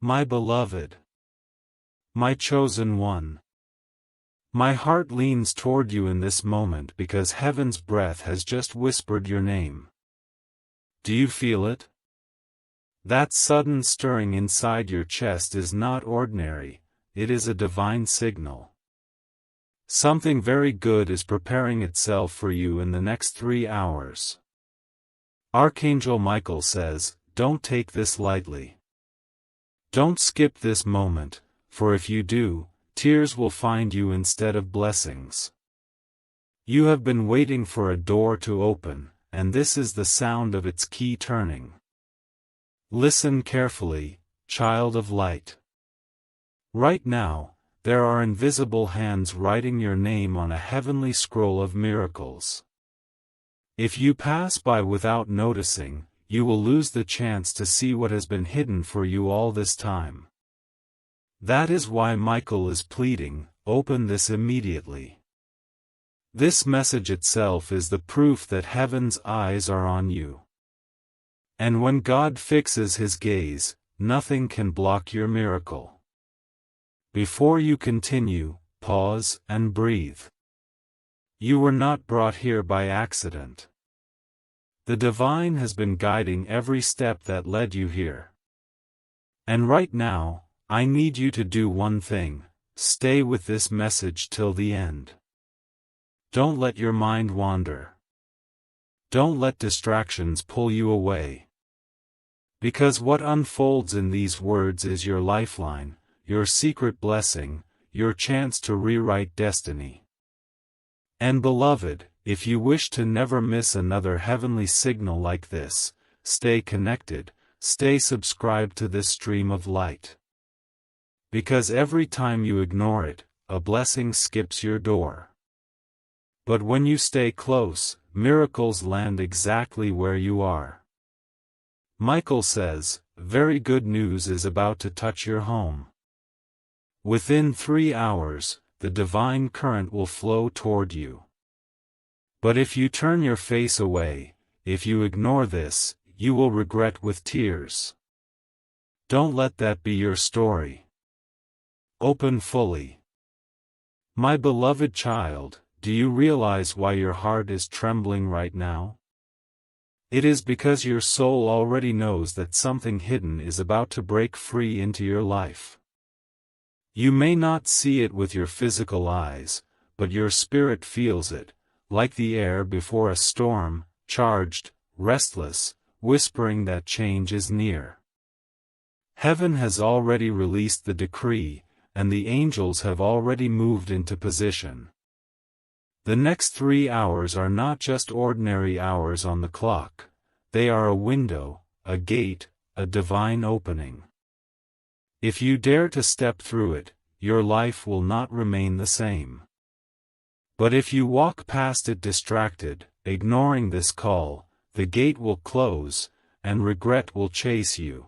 My beloved, my chosen one. My heart leans toward you in this moment because heaven's breath has just whispered your name. Do you feel it? That sudden stirring inside your chest is not ordinary, it is a divine signal. Something very good is preparing itself for you in the next 3 hours. Archangel Michael says, don't take this lightly. Don't skip this moment, for if you do, tears will find you instead of blessings. You have been waiting for a door to open, and this is the sound of its key turning. Listen carefully, child of light. Right now, there are invisible hands writing your name on a heavenly scroll of miracles. If you pass by without noticing, you will lose the chance to see what has been hidden for you all this time. That is why Michael is pleading, open this immediately. This message itself is the proof that heaven's eyes are on you. And when God fixes his gaze, nothing can block your miracle. Before you continue, pause and breathe. You were not brought here by accident. The divine has been guiding every step that led you here. And right now, I need you to do one thing: stay with this message till the end. Don't let your mind wander. Don't let distractions pull you away. Because what unfolds in these words is your lifeline, your secret blessing, your chance to rewrite destiny. And beloved, if you wish to never miss another heavenly signal like this, stay connected, stay subscribed to this stream of light. Because every time you ignore it, a blessing skips your door. But when you stay close, miracles land exactly where you are. Michael says, very good news is about to touch your home. Within 3 hours, the divine current will flow toward you. But if you turn your face away, if you ignore this, you will regret with tears. Don't let that be your story. Open fully. My beloved child, do you realize why your heart is trembling right now? It is because your soul already knows that something hidden is about to break free into your life. You may not see it with your physical eyes, but your spirit feels it, like the air before a storm, charged, restless, whispering that change is near. Heaven has already released the decree, and the angels have already moved into position. The next 3 hours are not just ordinary hours on the clock, they are a window, a gate, a divine opening. If you dare to step through it, your life will not remain the same. But if you walk past it distracted, ignoring this call, the gate will close, and regret will chase you.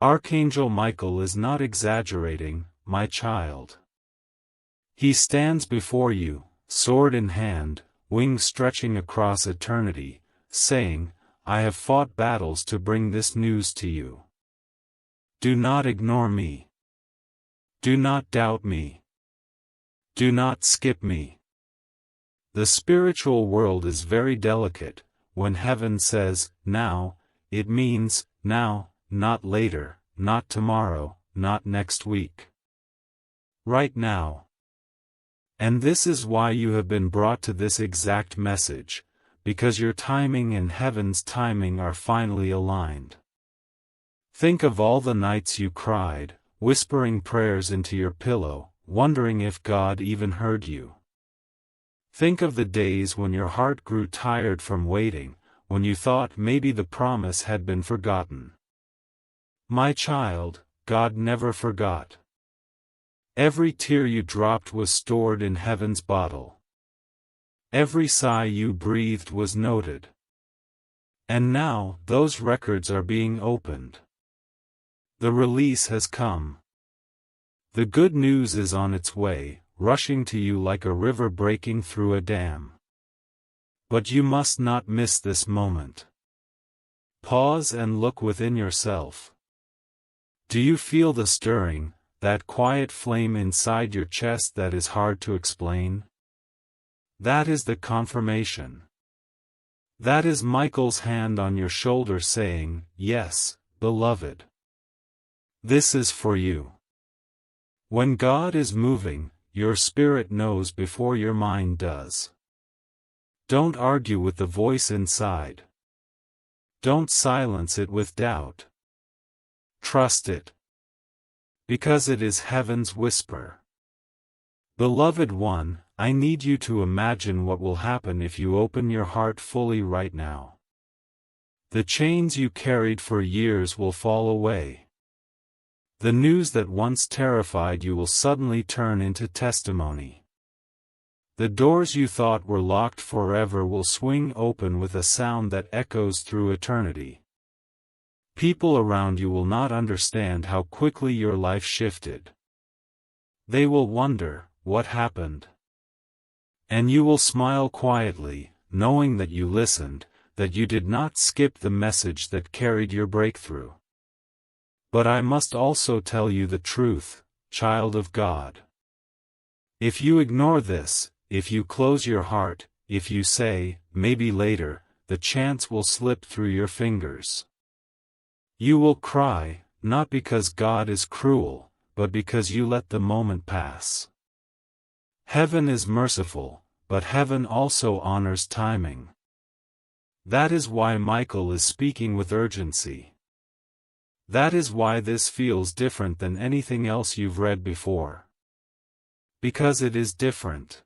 Archangel Michael is not exaggerating, my child. He stands before you, sword in hand, wings stretching across eternity, saying, I have fought battles to bring this news to you. Do not ignore me. Do not doubt me. Do not skip me. The spiritual world is very delicate. When heaven says, now, it means, now, not later, not tomorrow, not next week. Right now. And this is why you have been brought to this exact message, because your timing and heaven's timing are finally aligned. Think of all the nights you cried, whispering prayers into your pillow, wondering if God even heard you. Think of the days when your heart grew tired from waiting, when you thought maybe the promise had been forgotten. My child, God never forgot. Every tear you dropped was stored in heaven's bottle. Every sigh you breathed was noted. And now, those records are being opened. The release has come. The good news is on its way, rushing to you like a river breaking through a dam. But you must not miss this moment. Pause and look within yourself. Do you feel the stirring, that quiet flame inside your chest that is hard to explain? That is the confirmation. That is Michael's hand on your shoulder saying, "Yes, beloved. This is for you." When God is moving, your spirit knows before your mind does. Don't argue with the voice inside. Don't silence it with doubt. Trust it. Because it is heaven's whisper. Beloved one, I need you to imagine what will happen if you open your heart fully right now. The chains you carried for years will fall away. The news that once terrified you will suddenly turn into testimony. The doors you thought were locked forever will swing open with a sound that echoes through eternity. People around you will not understand how quickly your life shifted. They will wonder, what happened? And you will smile quietly, knowing that you listened, that you did not skip the message that carried your breakthrough. But I must also tell you the truth, child of God. If you ignore this, if you close your heart, if you say, "Maybe later," the chance will slip through your fingers. You will cry, not because God is cruel, but because you let the moment pass. Heaven is merciful, but heaven also honors timing. That is why Michael is speaking with urgency. That is why this feels different than anything else you've read before. Because it is different.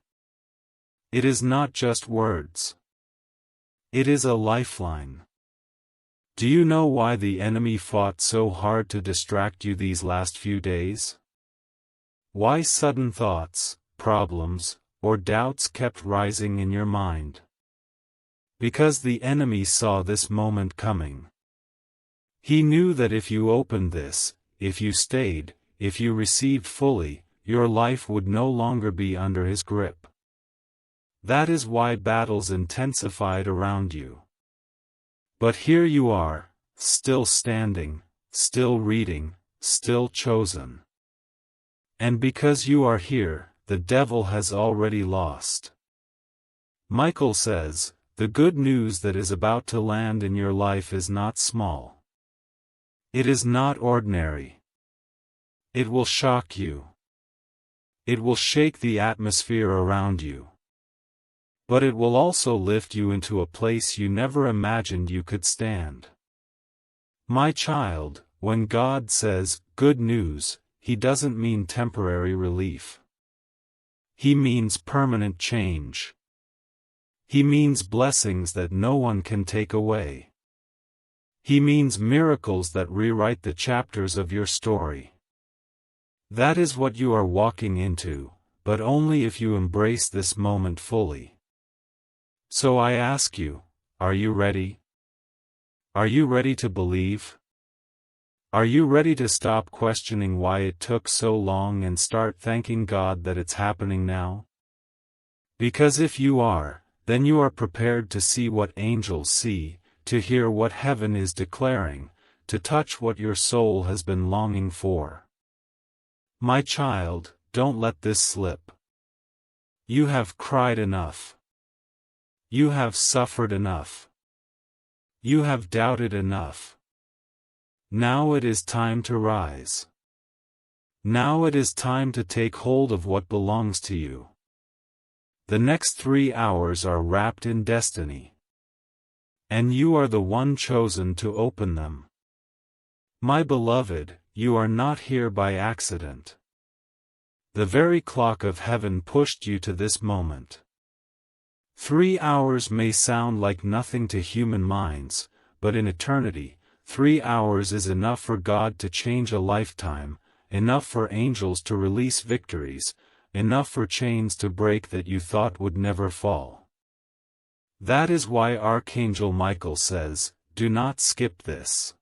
It is not just words. It is a lifeline. Do you know why the enemy fought so hard to distract you these last few days? Why sudden thoughts, problems, or doubts kept rising in your mind? Because the enemy saw this moment coming. He knew that if you opened this, if you stayed, if you received fully, your life would no longer be under his grip. That is why battles intensified around you. But here you are, still standing, still reading, still chosen. And because you are here, the devil has already lost. Michael says, the good news that is about to land in your life is not small. It is not ordinary. It will shock you. It will shake the atmosphere around you. But it will also lift you into a place you never imagined you could stand. My child, when God says, good news, He doesn't mean temporary relief. He means permanent change. He means blessings that no one can take away. He means miracles that rewrite the chapters of your story. That is what you are walking into, but only if you embrace this moment fully. So I ask you, are you ready? Are you ready to believe? Are you ready to stop questioning why it took so long and start thanking God that it's happening now? Because if you are, then you are prepared to see what angels see, to hear what heaven is declaring, to touch what your soul has been longing for. My child, don't let this slip. You have cried enough. You have suffered enough. You have doubted enough. Now it is time to rise. Now it is time to take hold of what belongs to you. The next 3 hours are wrapped in destiny. And you are the one chosen to open them. My beloved, you are not here by accident. The very clock of heaven pushed you to this moment. 3 hours may sound like nothing to human minds, but in eternity, 3 hours is enough for God to change a lifetime, enough for angels to release victories, enough for chains to break that you thought would never fall. That is why Archangel Michael says, do not skip this.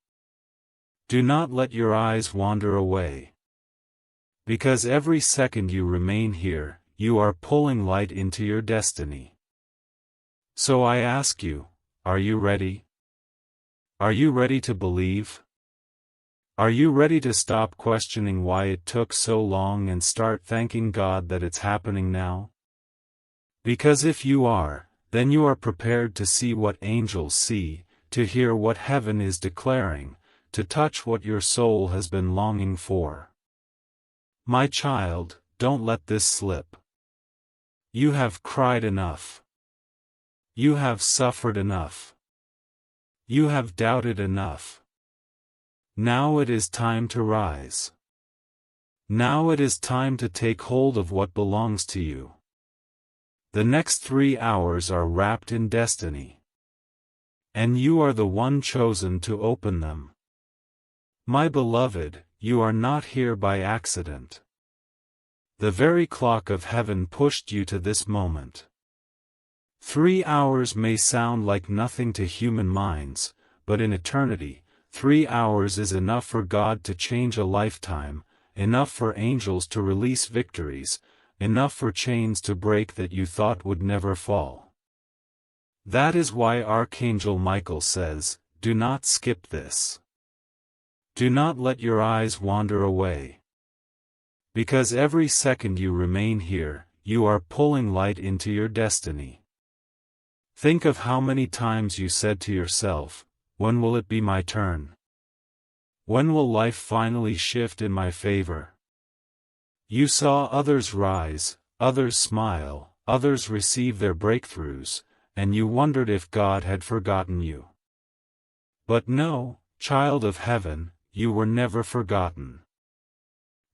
Do not let your eyes wander away. Because every second you remain here, you are pulling light into your destiny. So I ask you, are you ready? Are you ready to believe? Are you ready to stop questioning why it took so long and start thanking God that it's happening now? Because if you are, then you are prepared to see what angels see, to hear what heaven is declaring, to touch what your soul has been longing for. My child, don't let this slip. You have cried enough. You have suffered enough. You have doubted enough. Now it is time to rise. Now it is time to take hold of what belongs to you. The next 3 hours are wrapped in destiny. And you are the one chosen to open them. My beloved, you are not here by accident. The very clock of heaven pushed you to this moment. 3 hours may sound like nothing to human minds, but in eternity, 3 hours is enough for God to change a lifetime, enough for angels to release victories, enough for chains to break that you thought would never fall. That is why Archangel Michael says, do not skip this. Do not let your eyes wander away. Because every second you remain here, you are pulling light into your destiny. Think of how many times you said to yourself, when will it be my turn? When will life finally shift in my favor? You saw others rise, others smile, others receive their breakthroughs, and you wondered if God had forgotten you. But no, child of heaven, you were never forgotten.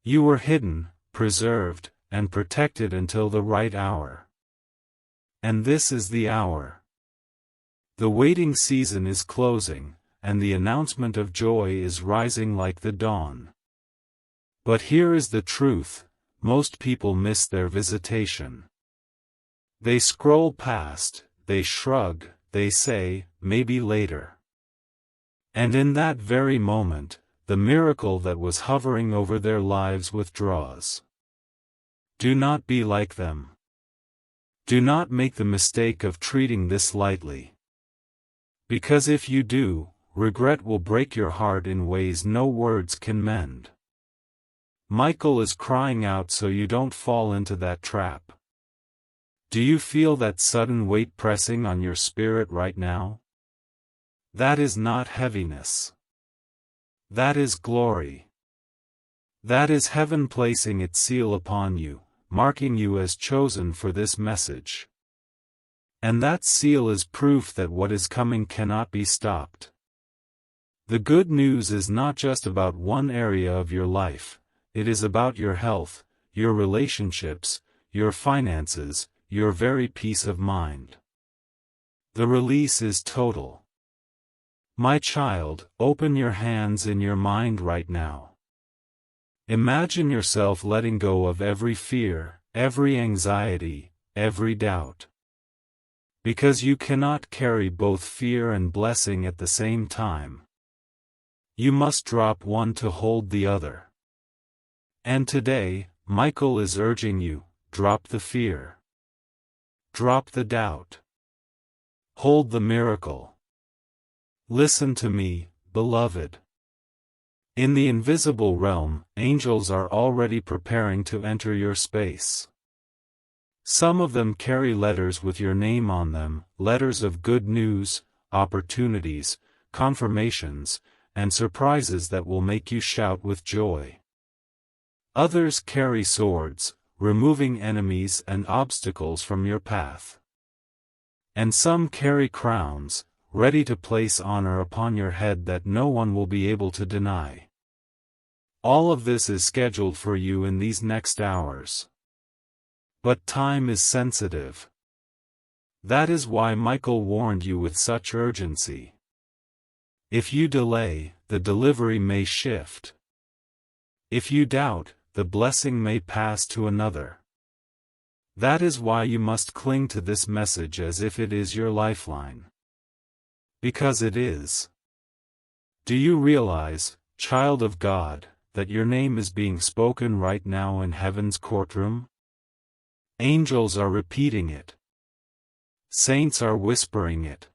You were hidden, preserved, and protected until the right hour. And this is the hour. The waiting season is closing, and the announcement of joy is rising like the dawn. But here is the truth, most people miss their visitation. They scroll past, they shrug, they say, maybe later. And in that very moment, the miracle that was hovering over their lives withdraws. Do not be like them. Do not make the mistake of treating this lightly. Because if you do, regret will break your heart in ways no words can mend. Michael is crying out so you don't fall into that trap. Do you feel that sudden weight pressing on your spirit right now? That is not heaviness. That is glory. That is heaven placing its seal upon you, marking you as chosen for this message. And that seal is proof that what is coming cannot be stopped. The good news is not just about one area of your life, it is about your health, your relationships, your finances, your very peace of mind. The release is total. My child, open your hands in your mind right now. Imagine yourself letting go of every fear, every anxiety, every doubt. Because you cannot carry both fear and blessing at the same time. You must drop one to hold the other. And today, Michael is urging you, drop the fear. Drop the doubt. Hold the miracle. Listen to me, beloved. In the invisible realm, angels are already preparing to enter your space. Some of them carry letters with your name on them, letters of good news, opportunities, confirmations, and surprises that will make you shout with joy. Others carry swords, removing enemies and obstacles from your path. And some carry crowns, ready to place honor upon your head that no one will be able to deny. All of this is scheduled for you in these next hours. But time is sensitive. That is why Michael warned you with such urgency. If you delay, the delivery may shift. If you doubt, the blessing may pass to another. That is why you must cling to this message as if it is your lifeline. Because it is. Do you realize, child of God, that your name is being spoken right now in heaven's courtroom? Angels are repeating it. Saints are whispering it.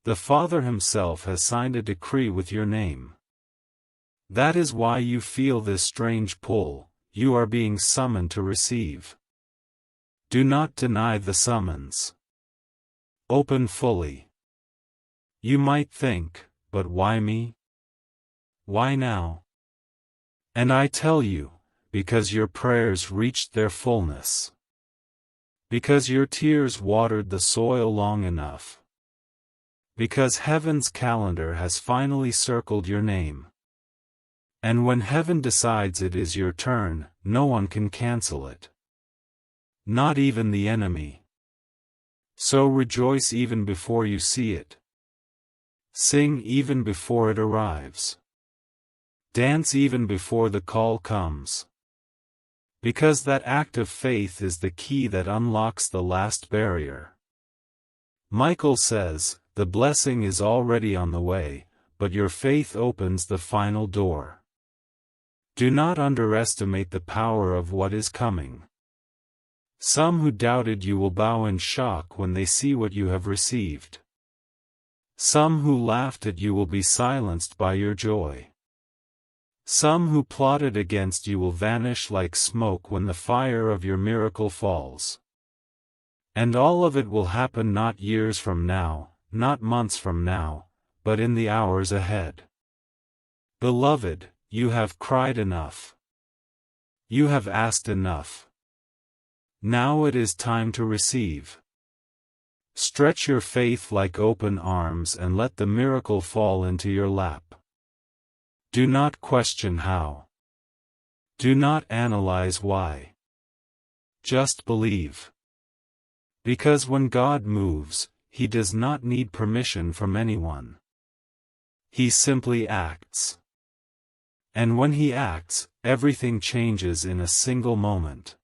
The Father himself has signed a decree with your name. That is why you feel this strange pull. You are being summoned to receive. Do not deny the summons. Open fully. You might think, but why me? Why now? And I tell you, because your prayers reached their fullness. Because your tears watered the soil long enough. Because heaven's calendar has finally circled your name. And when heaven decides it is your turn, no one can cancel it. Not even the enemy. So rejoice even before you see it. Sing even before it arrives. Dance even before the call comes. Because that act of faith is the key that unlocks the last barrier. Michael says, the blessing is already on the way, but your faith opens the final door. Do not underestimate the power of what is coming. Some who doubted you will bow in shock when they see what you have received. Some who laughed at you will be silenced by your joy. Some who plotted against you will vanish like smoke when the fire of your miracle falls. And all of it will happen not years from now, not months from now, but in the hours ahead. Beloved, you have cried enough. You have asked enough. Now it is time to receive. Stretch your faith like open arms and let the miracle fall into your lap. Do not question how. Do not analyze why. Just believe. Because when God moves, He does not need permission from anyone. He simply acts. And when He acts, everything changes in a single moment.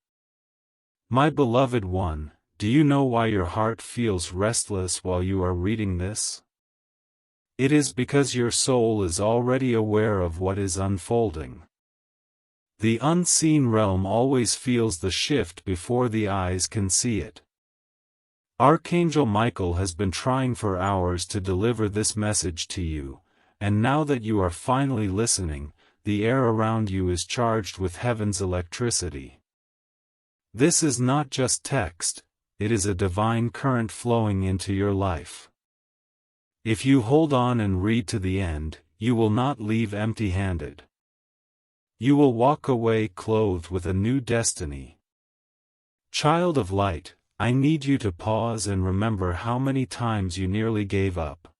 My beloved one, do you know why your heart feels restless while you are reading this? It is because your soul is already aware of what is unfolding. The unseen realm always feels the shift before the eyes can see it. Archangel Michael has been trying for hours to deliver this message to you, and now that you are finally listening, the air around you is charged with heaven's electricity. This is not just text, it is a divine current flowing into your life. If you hold on and read to the end, you will not leave empty-handed. You will walk away clothed with a new destiny. Child of light, I need you to pause and remember how many times you nearly gave up.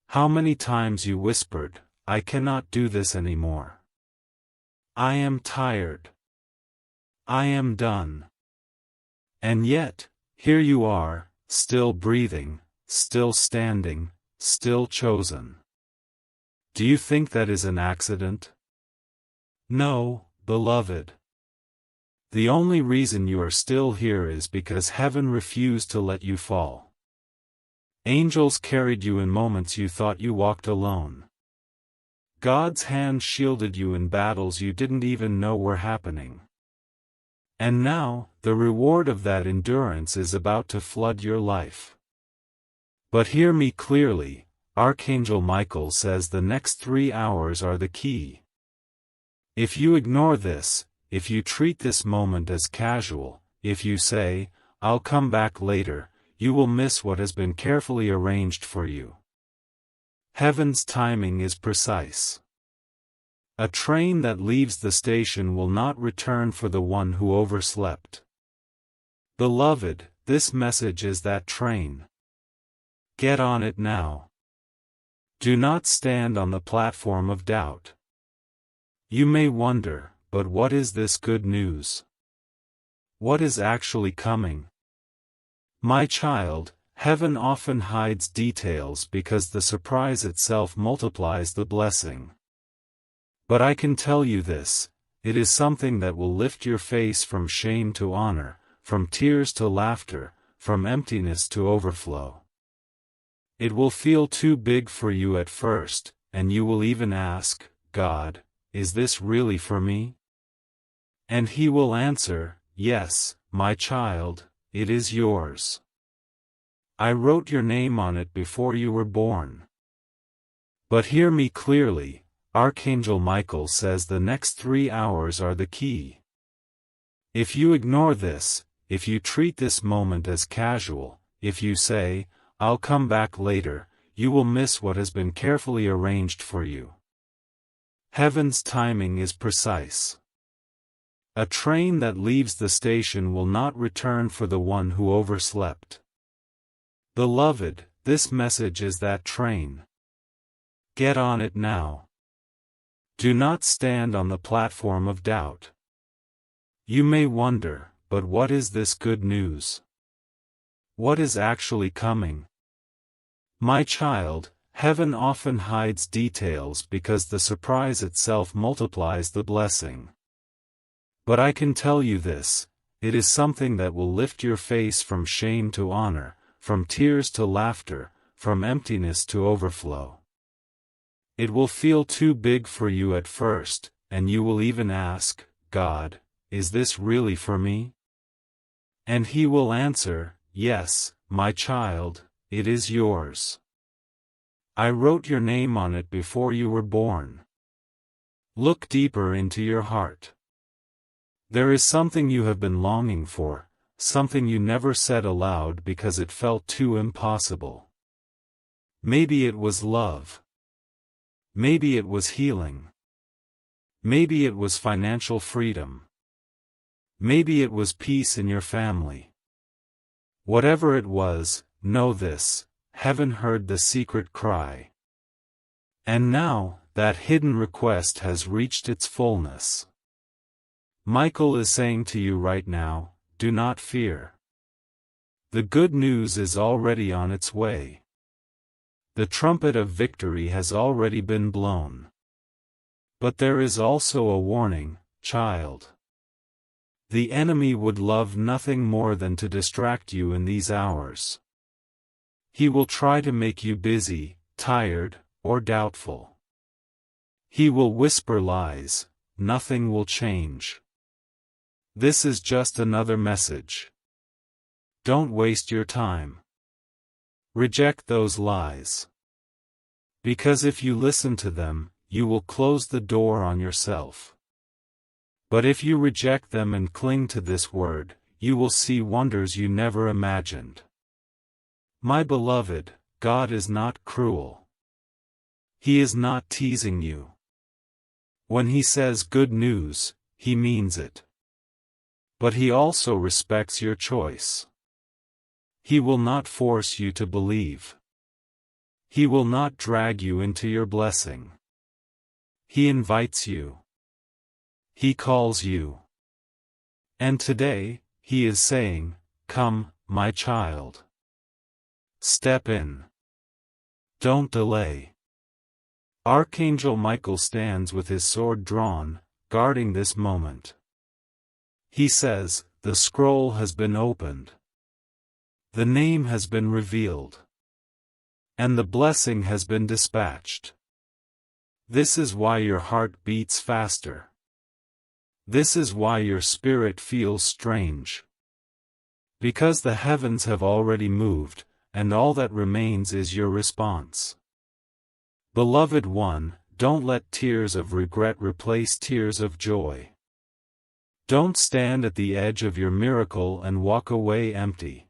How many times you whispered, I cannot do this anymore. I am tired. I am done. And yet, here you are, still breathing, still standing, still chosen. Do you think that is an accident? No, beloved. The only reason you are still here is because heaven refused to let you fall. Angels carried you in moments you thought you walked alone. God's hand shielded you in battles you didn't even know were happening. And now, the reward of that endurance is about to flood your life. But hear me clearly, Archangel Michael says the next 3 hours are the key. If you ignore this, if you treat this moment as casual, if you say, I'll come back later, you will miss what has been carefully arranged for you. Heaven's timing is precise. A train that leaves the station will not return for the one who overslept. Beloved, this message is that train. Get on it now. Do not stand on the platform of doubt. You may wonder, but what is this good news? What is actually coming? My child, heaven often hides details because the surprise itself multiplies the blessing. But I can tell you this, it is something that will lift your face from shame to honor, from tears to laughter, from emptiness to overflow. It will feel too big for you at first, and you will even ask, God, is this really for me? And He will answer, yes, my child, it is yours. I wrote your name on it before you were born. But hear me clearly, Archangel Michael says the next 3 hours are the key. If you ignore this, if you treat this moment as casual, if you say, "I'll come back later," you will miss what has been carefully arranged for you. Heaven's timing is precise. A train that leaves the station will not return for the one who overslept. Beloved, this message is that train. Get on it now. Do not stand on the platform of doubt. You may wonder, but what is this good news? What is actually coming? My child, heaven often hides details because the surprise itself multiplies the blessing. But I can tell you this, it is something that will lift your face from shame to honor, from tears to laughter, from emptiness to overflow. It will feel too big for you at first, and you will even ask, "God, is this really for me?" And He will answer, "Yes, my child, it is yours. I wrote your name on it before you were born." Look deeper into your heart. There is something you have been longing for, something you never said aloud because it felt too impossible. Maybe it was love. Maybe it was healing. Maybe it was financial freedom. Maybe it was peace in your family. Whatever it was, know this, heaven heard the secret cry. And now, that hidden request has reached its fullness. Michael is saying to you right now, do not fear. The good news is already on its way. The trumpet of victory has already been blown. But there is also a warning, child. The enemy would love nothing more than to distract you in these hours. He will try to make you busy, tired, or doubtful. He will whisper lies, nothing will change. This is just another message. Don't waste your time. Reject those lies. Because if you listen to them, you will close the door on yourself. But if you reject them and cling to this word, you will see wonders you never imagined. My beloved, God is not cruel. He is not teasing you. When He says good news, He means it. But He also respects your choice. He will not force you to believe. He will not drag you into your blessing. He invites you. He calls you. And today, He is saying, "Come, my child. Step in. Don't delay." Archangel Michael stands with his sword drawn, guarding this moment. He says, "The scroll has been opened. The name has been revealed. And the blessing has been dispatched. This is why your heart beats faster. This is why your spirit feels strange. Because the heavens have already moved, and all that remains is your response. Beloved one, don't let tears of regret replace tears of joy. Don't stand at the edge of your miracle and walk away empty.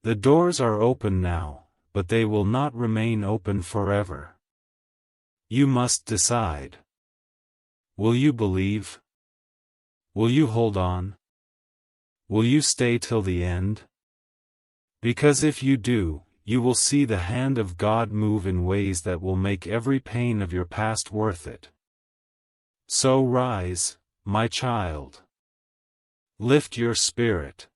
The doors are open now, but they will not remain open forever. You must decide. Will you believe? Will you hold on? Will you stay till the end? Because if you do, you will see the hand of God move in ways that will make every pain of your past worth it. So rise, my child. Lift your spirit.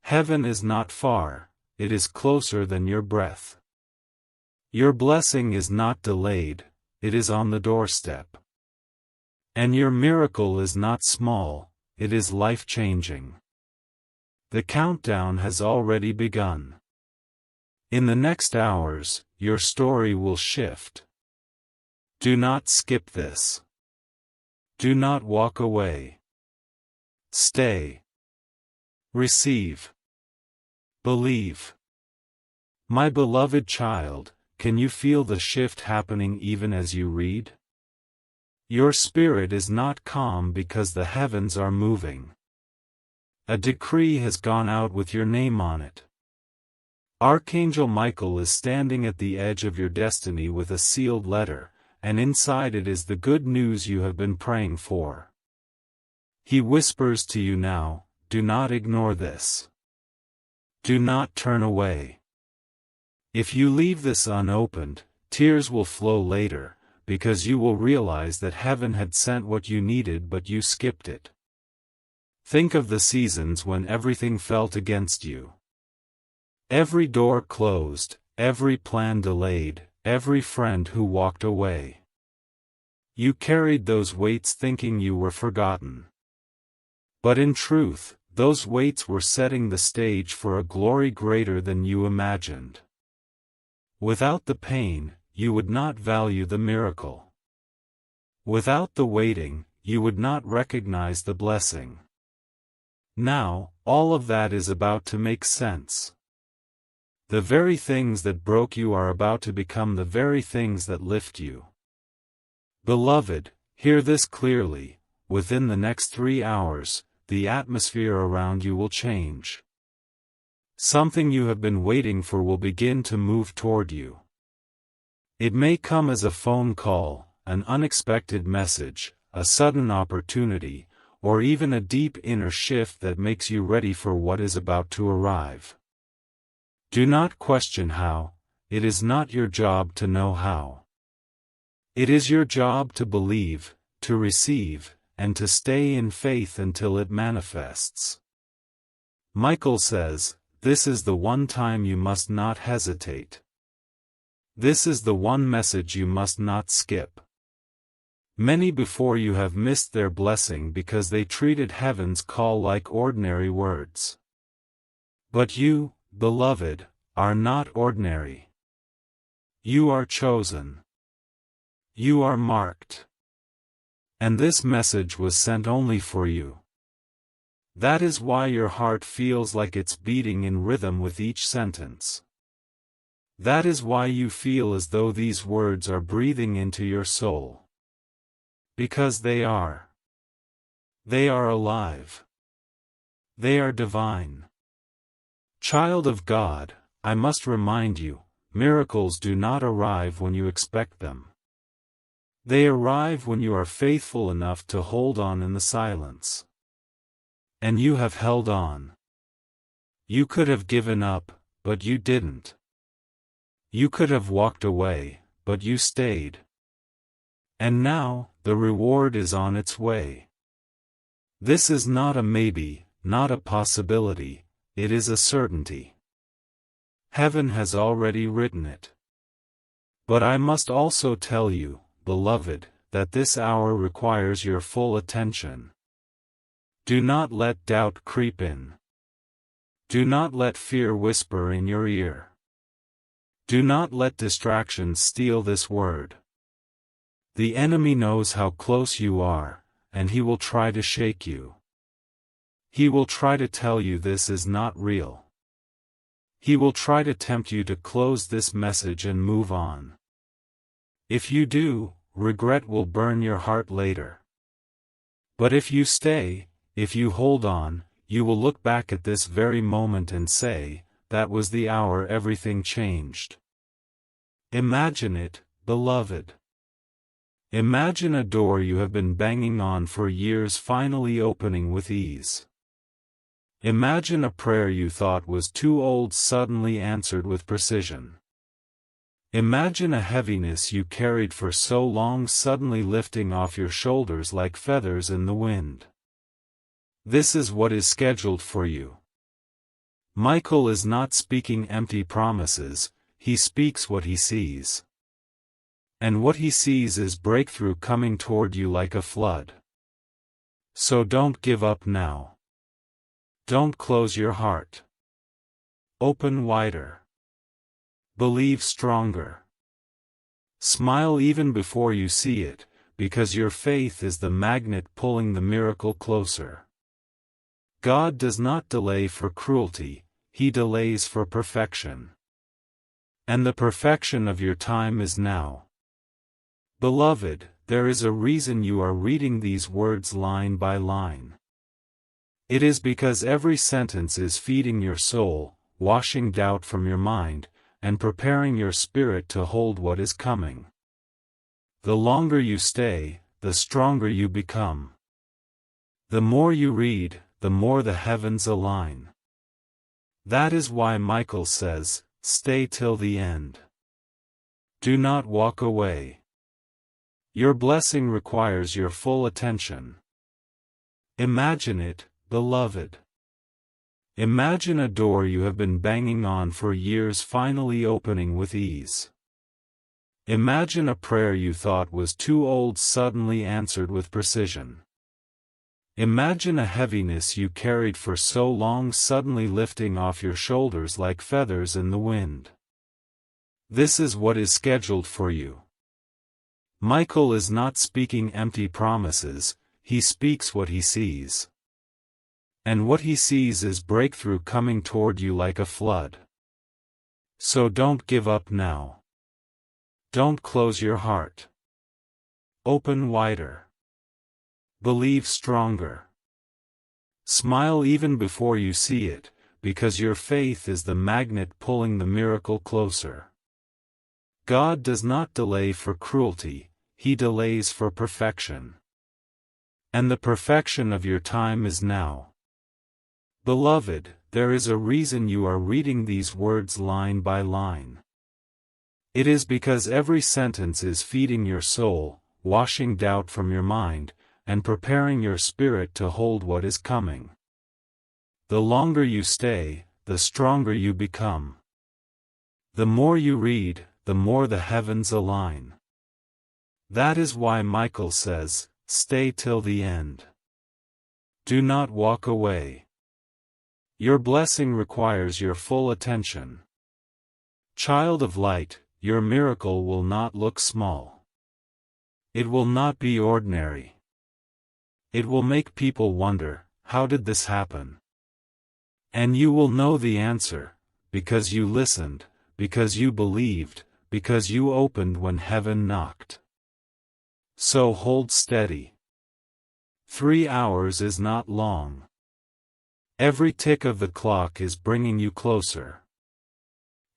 Heaven is not far, it is closer than your breath. Your blessing is not delayed, it is on the doorstep. And your miracle is not small, it is life-changing. The countdown has already begun. In the next hours, your story will shift. Do not skip this. Do not walk away. Stay. Receive. Believe. My beloved child, can you feel the shift happening even as you read? Your spirit is not calm because the heavens are moving. A decree has gone out with your name on it. Archangel Michael is standing at the edge of your destiny with a sealed letter, and inside it is the good news you have been praying for. He whispers to you now, do not ignore this. Do not turn away. If you leave this unopened, tears will flow later, because you will realize that heaven had sent what you needed but you skipped it. Think of the seasons when everything felt against you. Every door closed, every plan delayed, every friend who walked away. You carried those weights thinking you were forgotten. But in truth, those weights were setting the stage for a glory greater than you imagined. Without the pain, you would not value the miracle. Without the waiting, you would not recognize the blessing. Now, all of that is about to make sense. The very things that broke you are about to become the very things that lift you. Beloved, hear this clearly, within the next 3 hours, the atmosphere around you will change. Something you have been waiting for will begin to move toward you. It may come as a phone call, an unexpected message, a sudden opportunity, or even a deep inner shift that makes you ready for what is about to arrive. Do not question how, it is not your job to know how. It is your job to believe, to receive, and to stay in faith until it manifests. Michael says, this is the one time you must not hesitate. This is the one message you must not skip. Many before you have missed their blessing because they treated heaven's call like ordinary words. But you, beloved, are not ordinary. You are chosen. You are marked. And this message was sent only for you. That is why your heart feels like it's beating in rhythm with each sentence. That is why you feel as though these words are breathing into your soul. Because they are. They are alive. They are divine. Child of God, I must remind you, miracles do not arrive when you expect them. They arrive when you are faithful enough to hold on in the silence. And you have held on. You could have given up, but you didn't. You could have walked away, but you stayed. And now, the reward is on its way. This is not a maybe, not a possibility, it is a certainty. Heaven has already written it. But I must also tell you, beloved, that this hour requires your full attention. Do not let doubt creep in. Do not let fear whisper in your ear. Do not let distractions steal this word. The enemy knows how close you are, and he will try to shake you. He will try to tell you this is not real. He will try to tempt you to close this message and move on. If you do, regret will burn your heart later. But if you stay, if you hold on, you will look back at this very moment and say, that was the hour everything changed. Imagine it, beloved. Imagine a door you have been banging on for years finally opening with ease. Imagine a prayer you thought was too old suddenly answered with precision. Imagine a heaviness you carried for so long suddenly lifting off your shoulders like feathers in the wind. This is what is scheduled for you. Michael is not speaking empty promises, he speaks what he sees. And what he sees is breakthrough coming toward you like a flood. So don't give up now. Don't close your heart. Open wider. Believe stronger. Smile even before you see it, because your faith is the magnet pulling the miracle closer. God does not delay for cruelty, He delays for perfection. and the perfection of your time is now. Beloved, there is a reason you are reading these words line by line. It is because every sentence is feeding your soul, washing doubt from your mind, and preparing your spirit to hold what is coming. The longer you stay, the stronger you become. The more you read, the more the heavens align. That is why Michael says, stay till the end. Do not walk away. Your blessing requires your full attention. Imagine it, beloved. Imagine a door you have been banging on for years finally opening with ease. Imagine a prayer you thought was too old suddenly answered with precision. Imagine a heaviness you carried for so long suddenly lifting off your shoulders like feathers in the wind. This is what is scheduled for you. Michael is not speaking empty promises, he speaks what he sees. And what he sees is breakthrough coming toward you like a flood. So don't give up now. Don't close your heart. Open wider. Believe stronger. Smile even before you see it, because your faith is the magnet pulling the miracle closer. God does not delay for cruelty, He delays for perfection. And the perfection of your time is now. Beloved, there is a reason you are reading these words line by line. It is because every sentence is feeding your soul, washing doubt from your mind, and preparing your spirit to hold what is coming. The longer you stay, the stronger you become. The more you read, the more the heavens align. That is why Michael says, stay till the end. Do not walk away. Your blessing requires your full attention. Child of light, your miracle will not look small. It will not be ordinary. It will make people wonder, how did this happen? And you will know the answer, because you listened, because you believed, because you opened when heaven knocked. So hold steady. 3 hours is not long. Every tick of the clock is bringing you closer.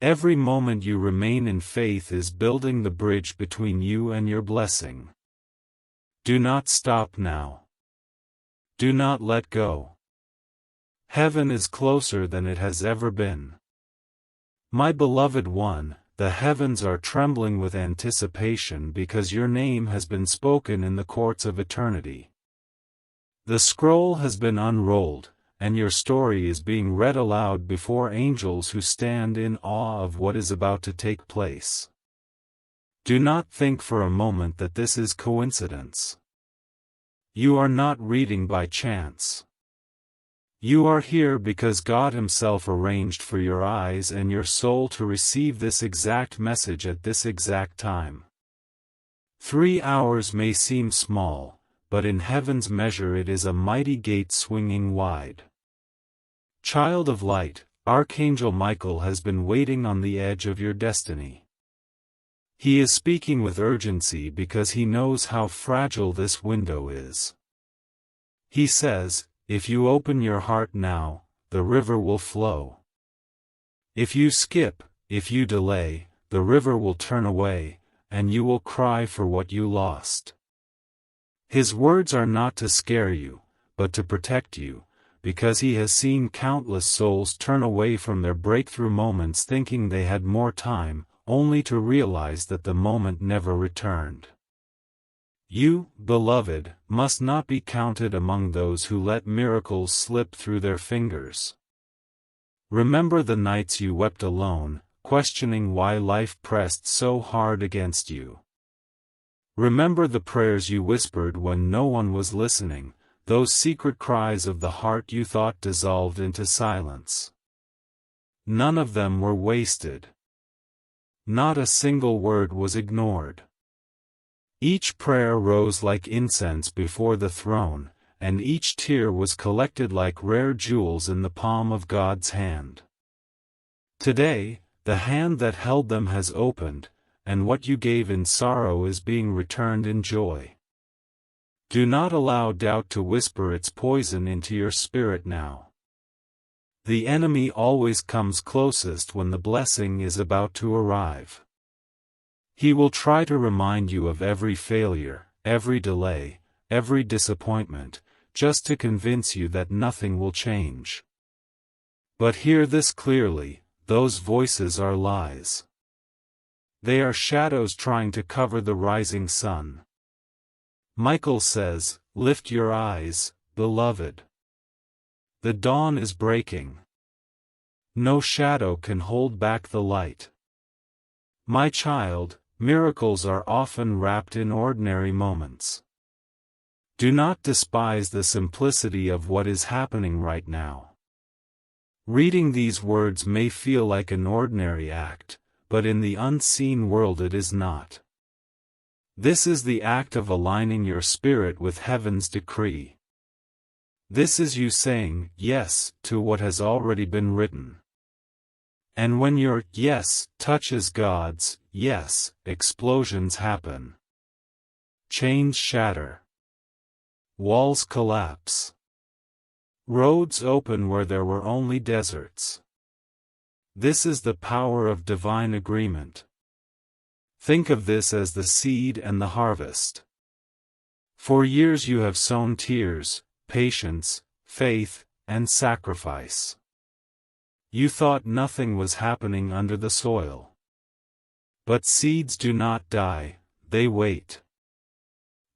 Every moment you remain in faith is building the bridge between you and your blessing. Do not stop now. Do not let go. Heaven is closer than it has ever been. My beloved one, the heavens are trembling with anticipation because your name has been spoken in the courts of eternity. The scroll has been unrolled, and your story is being read aloud before angels who stand in awe of what is about to take place. Do not think for a moment that this is coincidence. You are not reading by chance. You are here because God Himself arranged for your eyes and your soul to receive this exact message at this exact time. 3 hours may seem small, but in heaven's measure it is a mighty gate swinging wide. Child of light, Archangel Michael has been waiting on the edge of your destiny. He is speaking with urgency because he knows how fragile this window is. He says, if you open your heart now, the river will flow. If you skip, if you delay, the river will turn away, and you will cry for what you lost. His words are not to scare you, but to protect you, because He has seen countless souls turn away from their breakthrough moments thinking they had more time, only to realize that the moment never returned. You, beloved, must not be counted among those who let miracles slip through their fingers. Remember the nights you wept alone, questioning why life pressed so hard against you. Remember the prayers you whispered when no one was listening, those secret cries of the heart you thought dissolved into silence. None of them were wasted. Not a single word was ignored. Each prayer rose like incense before the throne, and each tear was collected like rare jewels in the palm of God's hand. Today, the hand that held them has opened, and what you gave in sorrow is being returned in joy. Do not allow doubt to whisper its poison into your spirit now. The enemy always comes closest when the blessing is about to arrive. He will try to remind you of every failure, every delay, every disappointment, just to convince you that nothing will change. But hear this clearly, those voices are lies. They are shadows trying to cover the rising sun. Michael says, "Lift your eyes, beloved. The dawn is breaking. No shadow can hold back the light." My child, miracles are often wrapped in ordinary moments. Do not despise the simplicity of what is happening right now. Reading these words may feel like an ordinary act, but in the unseen world it is not. This is the act of aligning your spirit with heaven's decree. This is you saying yes to what has already been written. And when your yes touches God's yes, explosions happen. Chains shatter. Walls collapse. Roads open where there were only deserts. This is the power of divine agreement. Think of this as the seed and the harvest. For years you have sown tears, patience, faith, and sacrifice. You thought nothing was happening under the soil. But seeds do not die, they wait.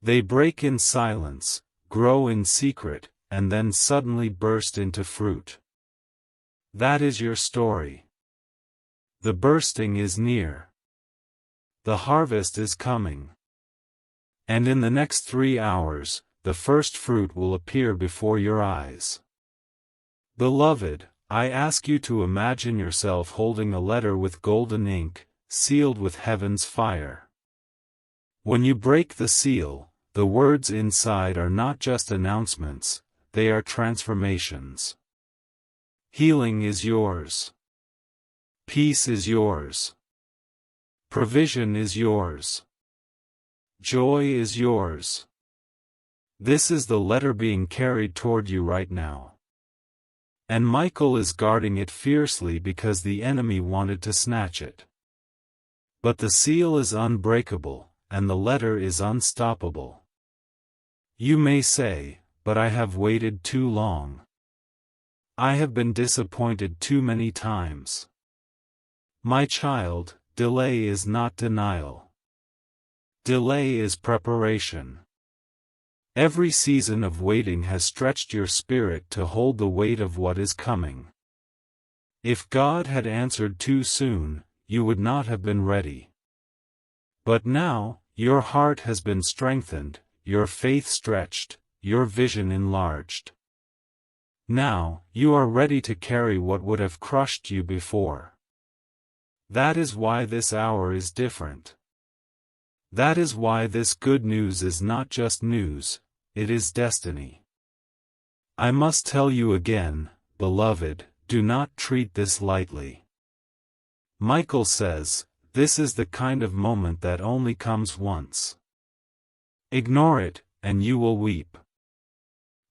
They break in silence, grow in secret, and then suddenly burst into fruit. That is your story. The bursting is near. The harvest is coming. And in the next 3 hours, the first fruit will appear before your eyes. Beloved, I ask you to imagine yourself holding a letter with golden ink, sealed with heaven's fire. When you break the seal, the words inside are not just announcements, they are transformations. Healing is yours. Peace is yours. Provision is yours. Joy is yours. This is the letter being carried toward you right now. And Michael is guarding it fiercely because the enemy wanted to snatch it. But the seal is unbreakable, and the letter is unstoppable. You may say, "But I have waited too long. I have been disappointed too many times." My child, delay is not denial. Delay is preparation. Every season of waiting has stretched your spirit to hold the weight of what is coming. If God had answered too soon, you would not have been ready. But now, your heart has been strengthened, your faith stretched, your vision enlarged. Now, you are ready to carry what would have crushed you before. That is why this hour is different. That is why this good news is not just news, it is destiny. I must tell you again, beloved, do not treat this lightly. Michael says, this is the kind of moment that only comes once. Ignore it, and you will weep.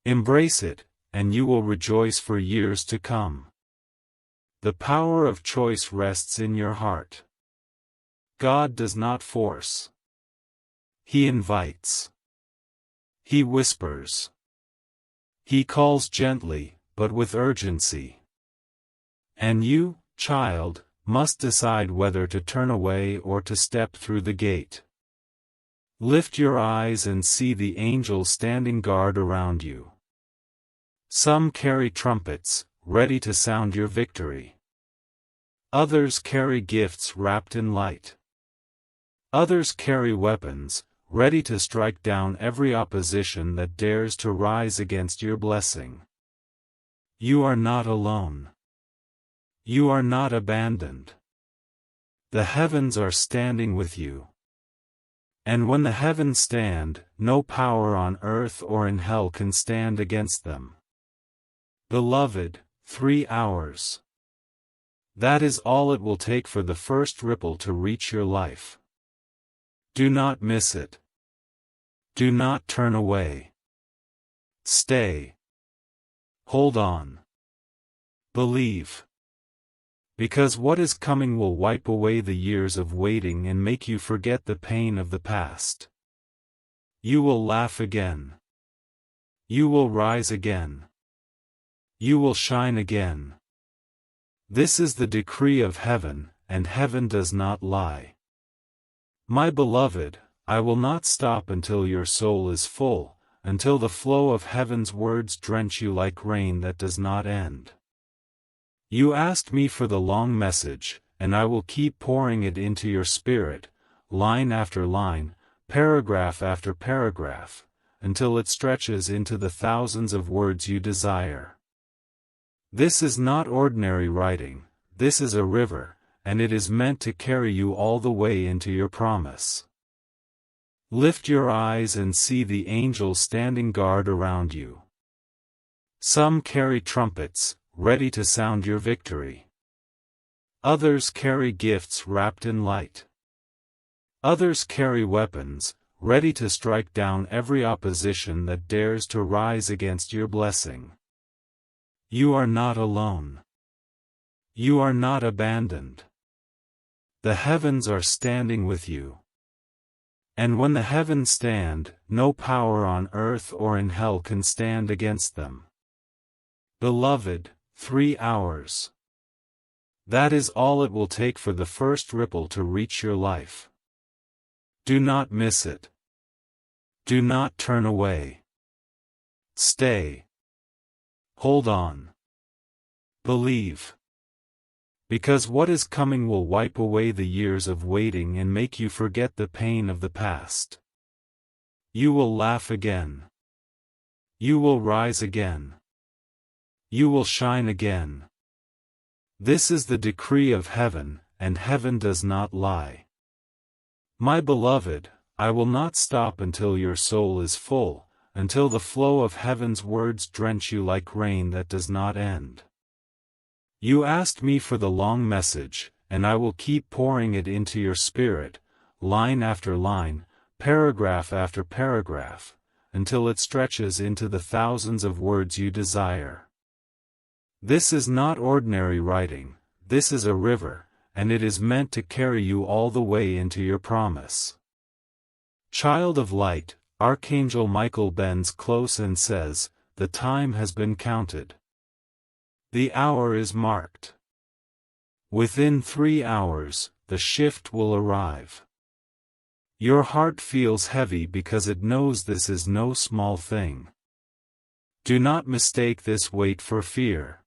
Embrace it, and you will rejoice for years to come. The power of choice rests in your heart. God does not force. He invites. He whispers. He calls gently, but with urgency. And you, child, must decide whether to turn away or to step through the gate. Lift your eyes and see the angels standing guard around you. Some carry trumpets, ready to sound your victory. Others carry gifts wrapped in light. Others carry weapons, ready to strike down every opposition that dares to rise against your blessing. You are not alone. You are not abandoned. The heavens are standing with you. And when the heavens stand, no power on earth or in hell can stand against them. Beloved, 3 hours. That is all it will take for the first ripple to reach your life. Do not miss it. Do not turn away. Stay. Hold on. Believe. Because what is coming will wipe away the years of waiting and make you forget the pain of the past. You will laugh again. You will rise again. You will shine again. This is the decree of heaven, and heaven does not lie. My beloved, I will not stop until your soul is full, until the flow of heaven's words drench you like rain that does not end. You asked me for the long message, and I will keep pouring it into your spirit, line after line, paragraph after paragraph, until it stretches into the thousands of words you desire. This is not ordinary writing, this is a river, and it is meant to carry you all the way into your promise. Lift your eyes and see the angels standing guard around you. Some carry trumpets, ready to sound your victory. Others carry gifts wrapped in light. Others carry weapons, ready to strike down every opposition that dares to rise against your blessing. You are not alone. You are not abandoned. The heavens are standing with you. And when the heavens stand, no power on earth or in hell can stand against them. Beloved, 3 hours. That is all it will take for the first ripple to reach your life. Do not miss it. Do not turn away. Stay. Hold on. Believe. Because what is coming will wipe away the years of waiting and make you forget the pain of the past. You will laugh again. You will rise again. You will shine again. This is the decree of heaven, and heaven does not lie. My beloved, I will not stop until your soul is full, until the flow of heaven's words drench you like rain that does not end. You asked me for the long message, and I will keep pouring it into your spirit, line after line, paragraph after paragraph, until it stretches into the thousands of words you desire. This is not ordinary writing, this is a river, and it is meant to carry you all the way into your promise. Child of light, Archangel Michael bends close and says, the time has been counted. The hour is marked. Within 3 hours, the shift will arrive. Your heart feels heavy because it knows this is no small thing. Do not mistake this weight for fear.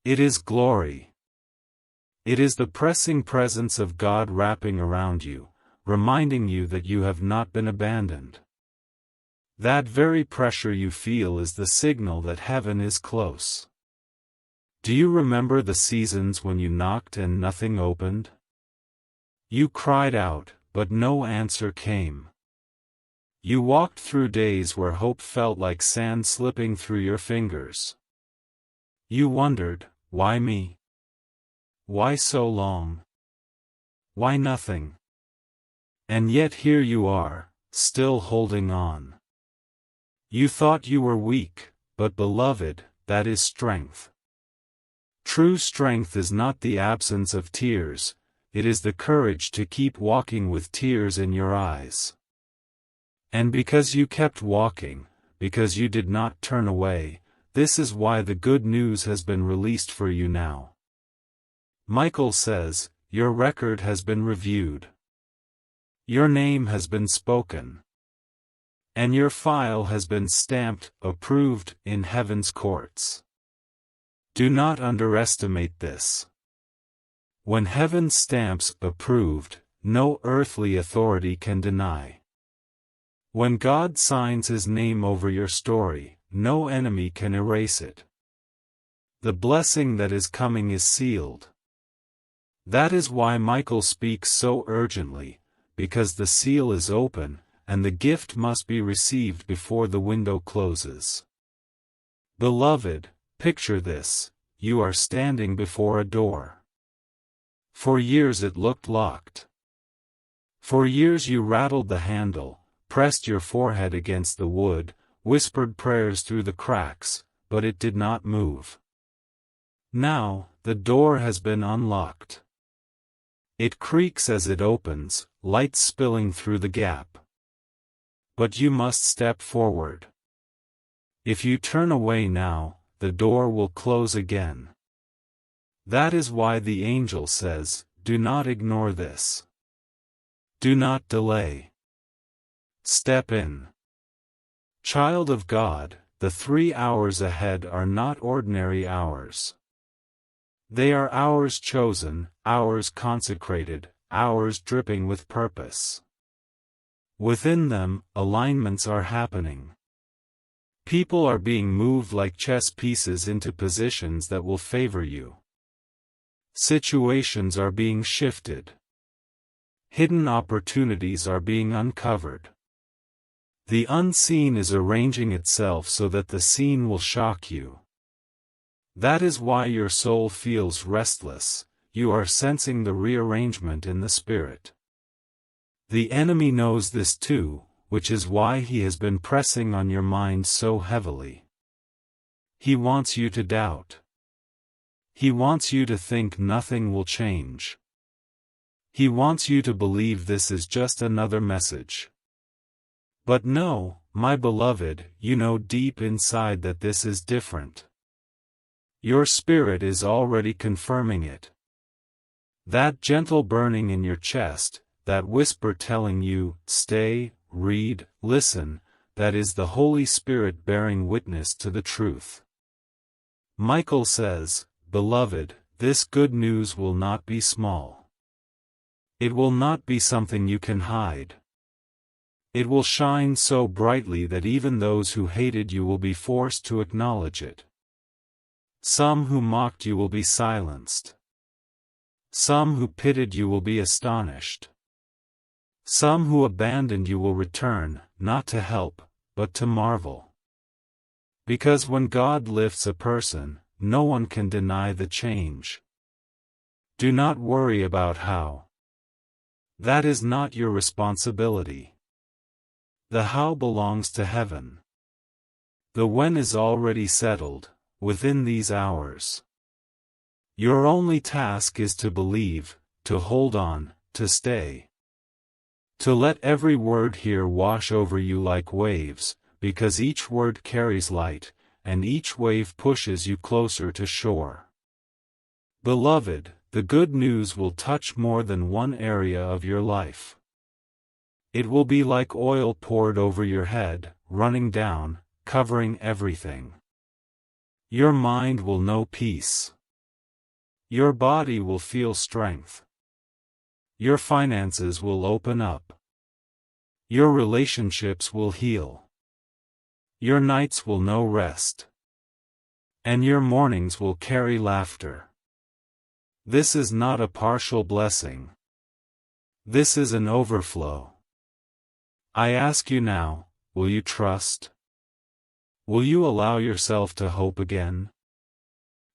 It is glory. It is the pressing presence of God wrapping around you, reminding you that you have not been abandoned. That very pressure you feel is the signal that heaven is close. Do you remember the seasons when you knocked and nothing opened? You cried out, but no answer came. You walked through days where hope felt like sand slipping through your fingers. You wondered, why me? Why so long? Why nothing? And yet here you are, still holding on. You thought you were weak, but beloved, that is strength. True strength is not the absence of tears, it is the courage to keep walking with tears in your eyes. And because you kept walking, because you did not turn away, this is why the good news has been released for you now. Michael says, your record has been reviewed. Your name has been spoken. And your file has been stamped, approved, in heaven's courts. Do not underestimate this. When heaven stamps approved, no earthly authority can deny. When God signs His name over your story, no enemy can erase it. The blessing that is coming is sealed. That is why Michael speaks so urgently, because the seal is open, and the gift must be received before the window closes. Beloved, picture this, you are standing before a door. For years it looked locked. For years you rattled the handle, pressed your forehead against the wood, whispered prayers through the cracks, but it did not move. Now, the door has been unlocked. It creaks as it opens, light spilling through the gap. But you must step forward. If you turn away now, the door will close again. That is why the angel says, do not ignore this. Do not delay. Step in. Child of God, the 3 hours ahead are not ordinary hours. They are hours chosen, hours consecrated, hours dripping with purpose. Within them, alignments are happening. People are being moved like chess pieces into positions that will favor you. Situations are being shifted. Hidden opportunities are being uncovered. The unseen is arranging itself so that the seen will shock you. That is why your soul feels restless, you are sensing the rearrangement in the spirit. The enemy knows this too, which is why he has been pressing on your mind so heavily. He wants you to doubt. He wants you to think nothing will change. He wants you to believe this is just another message. But no, my beloved, you know deep inside that this is different. Your spirit is already confirming it. That gentle burning in your chest, that whisper telling you, stay, read, listen, that is the Holy Spirit bearing witness to the truth. Michael says, beloved, this good news will not be small. It will not be something you can hide. It will shine so brightly that even those who hated you will be forced to acknowledge it. Some who mocked you will be silenced. Some who pitied you will be astonished. Some who abandoned you will return, not to help, but to marvel. Because when God lifts a person, no one can deny the change. Do not worry about how. That is not your responsibility. The how belongs to heaven. The when is already settled, within these hours. Your only task is to believe, to hold on, to stay. To let every word here wash over you like waves, because each word carries light, and each wave pushes you closer to shore. Beloved, the good news will touch more than one area of your life. It will be like oil poured over your head, running down, covering everything. Your mind will know peace. Your body will feel strength. Your finances will open up. Your relationships will heal. Your nights will know rest. And your mornings will carry laughter. This is not a partial blessing. This is an overflow. I ask you now, will you trust? Will you allow yourself to hope again?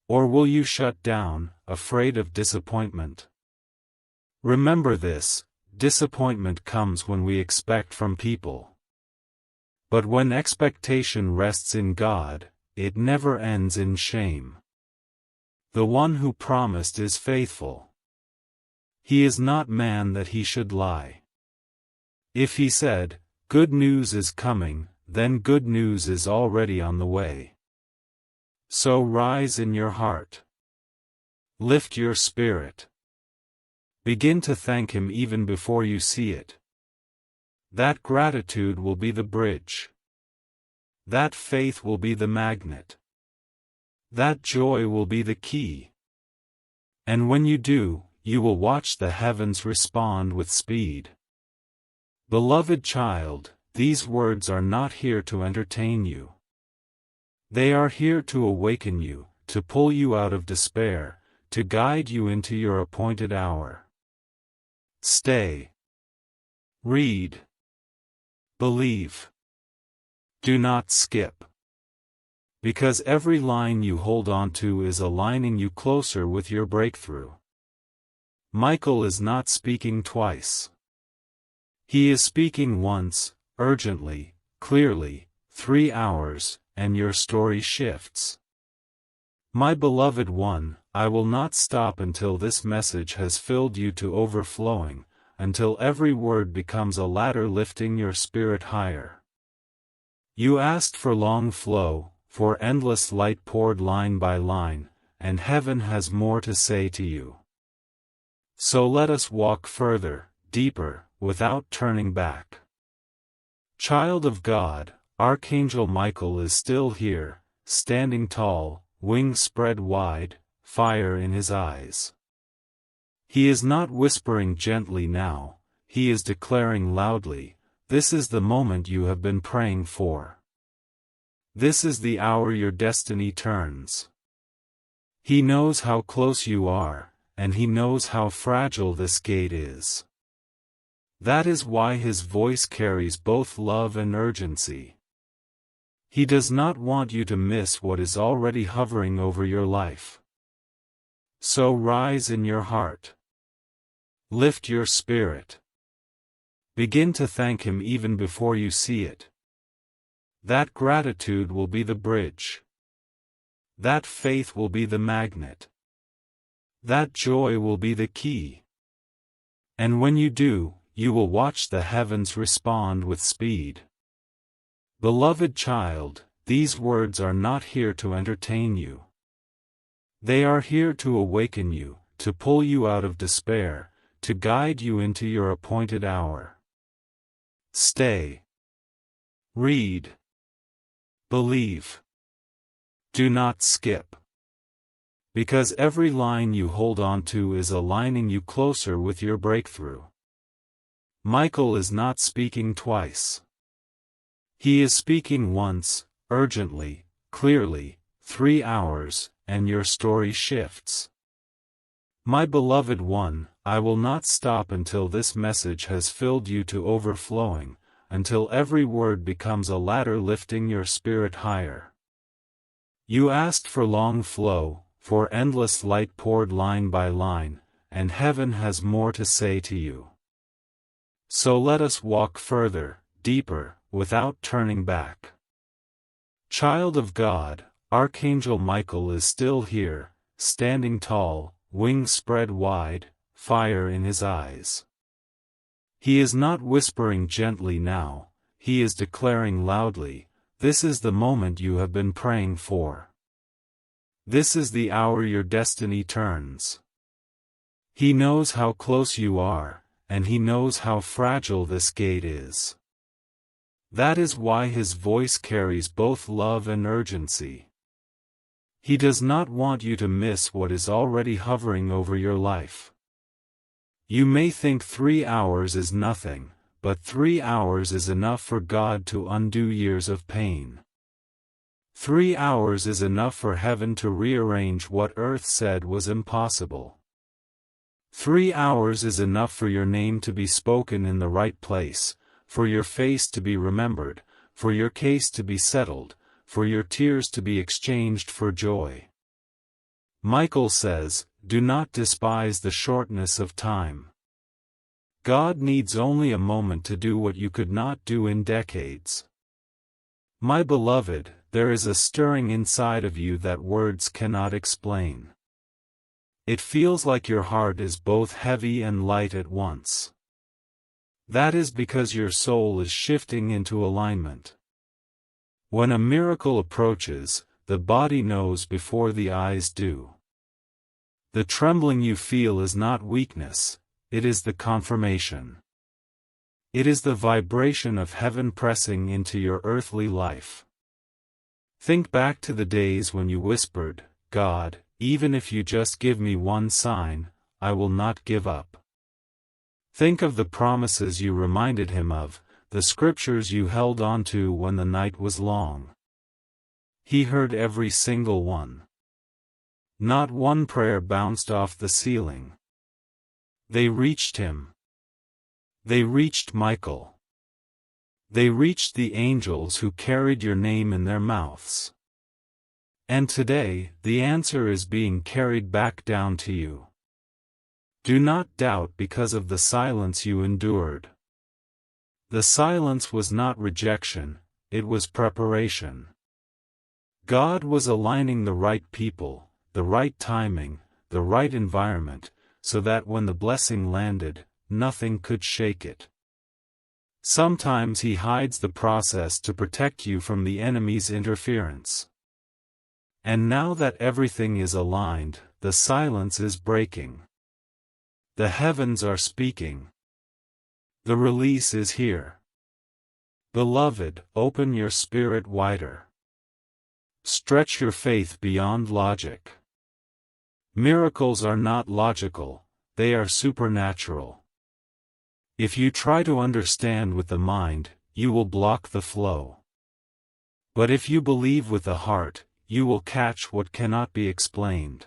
Or will you shut down, afraid of disappointment? Remember this, disappointment comes when we expect from people. But when expectation rests in God, it never ends in shame. The one who promised is faithful. He is not man that he should lie. If he said, good news is coming, then good news is already on the way. So rise in your heart. Lift your spirit. Begin to thank him even before you see it. That gratitude will be the bridge. That faith will be the magnet. That joy will be the key. And when you do, you will watch the heavens respond with speed. Beloved child, these words are not here to entertain you. They are here to awaken you, to pull you out of despair, to guide you into your appointed hour. Stay. Read. Believe. Do not skip. Because every line you hold on to is aligning you closer with your breakthrough. Michael is not speaking twice. He is speaking once, urgently, clearly, 3 hours, and your story shifts. My beloved one, I will not stop until this message has filled you to overflowing, until every word becomes a ladder lifting your spirit higher. You asked for long flow, for endless light poured line by line, and heaven has more to say to you. So let us walk further, deeper, without turning back. Child of God, Archangel Michael is still here, standing tall, wings spread wide, fire in his eyes. He is not whispering gently now, he is declaring loudly, this is the moment you have been praying for. This is the hour your destiny turns. He knows how close you are, and he knows how fragile this gate is. That is why his voice carries both love and urgency. He does not want you to miss what is already hovering over your life. So rise in your heart. Lift your spirit. Begin to thank him even before you see it. That gratitude will be the bridge. That faith will be the magnet. That joy will be the key. And when you do, you will watch the heavens respond with speed. Beloved child, these words are not here to entertain you. They are here to awaken you, to pull you out of despair, to guide you into your appointed hour. Stay. Read. Believe. Do not skip. Because every line you hold on to is aligning you closer with your breakthrough. Michael is not speaking twice. He is speaking once, urgently, clearly, 3 hours, and your story shifts. My beloved one, I will not stop until this message has filled you to overflowing, until every word becomes a ladder lifting your spirit higher. You asked for long flow, for endless light poured line by line, and heaven has more to say to you. So let us walk further, deeper, without turning back. Child of God, Archangel Michael is still here, standing tall, wings spread wide, fire in his eyes. He is not whispering gently now, he is declaring loudly, this is the moment you have been praying for. This is the hour your destiny turns. He knows how close you are, and he knows how fragile this gate is. That is why his voice carries both love and urgency. He does not want you to miss what is already hovering over your life. You may think 3 hours is nothing, but 3 hours is enough for God to undo years of pain. 3 hours is enough for heaven to rearrange what earth said was impossible. 3 hours is enough for your name to be spoken in the right place, for your face to be remembered, for your case to be settled, for your tears to be exchanged for joy. Michael says, do not despise the shortness of time. God needs only a moment to do what you could not do in decades. My beloved, there is a stirring inside of you that words cannot explain. It feels like your heart is both heavy and light at once. That is because your soul is shifting into alignment. When a miracle approaches, the body knows before the eyes do. The trembling you feel is not weakness, it is the confirmation. It is the vibration of heaven pressing into your earthly life. Think back to the days when you whispered, God, even if you just give me one sign, I will not give up. Think of the promises you reminded him of, the scriptures you held on to when the night was long. He heard every single one. Not one prayer bounced off the ceiling. They reached him. They reached Michael. They reached the angels who carried your name in their mouths. And today, the answer is being carried back down to you. Do not doubt because of the silence you endured. The silence was not rejection, it was preparation. God was aligning the right people, the right timing, the right environment, so that when the blessing landed, nothing could shake it. Sometimes He hides the process to protect you from the enemy's interference. And now that everything is aligned, the silence is breaking. The heavens are speaking. The release is here. Beloved, open your spirit wider. Stretch your faith beyond logic. Miracles are not logical, they are supernatural. If you try to understand with the mind, you will block the flow. But if you believe with the heart, you will catch what cannot be explained.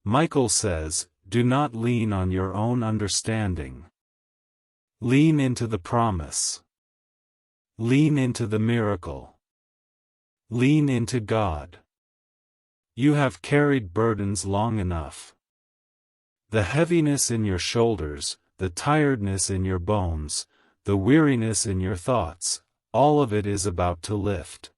Michael says, do not lean on your own understanding. Lean into the promise. Lean into the miracle. Lean into God. You have carried burdens long enough. The heaviness in your shoulders, the tiredness in your bones, the weariness in your thoughts, all of it is about to lift.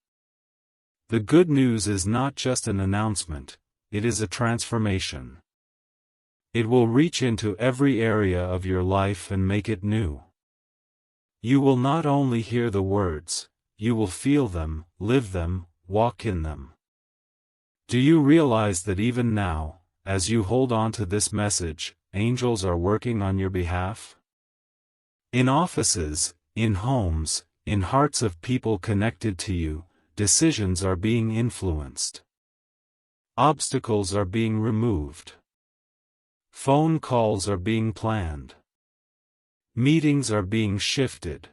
The good news is not just an announcement, it is a transformation. It will reach into every area of your life and make it new. You will not only hear the words, you will feel them, live them, walk in them. Do you realize that even now, as you hold on to this message, angels are working on your behalf? In offices, in homes, in hearts of people connected to you, decisions are being influenced. Obstacles are being removed. Phone calls are being planned. Meetings are being shifted.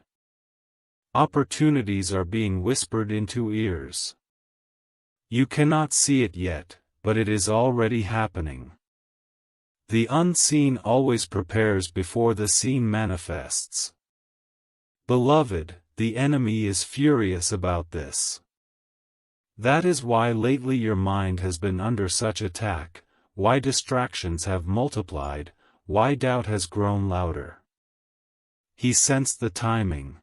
Opportunities are being whispered into ears. You cannot see it yet, but it is already happening. The unseen always prepares before the seen manifests. Beloved, the enemy is furious about this. That is why lately your mind has been under such attack, why distractions have multiplied, why doubt has grown louder. He sensed the timing.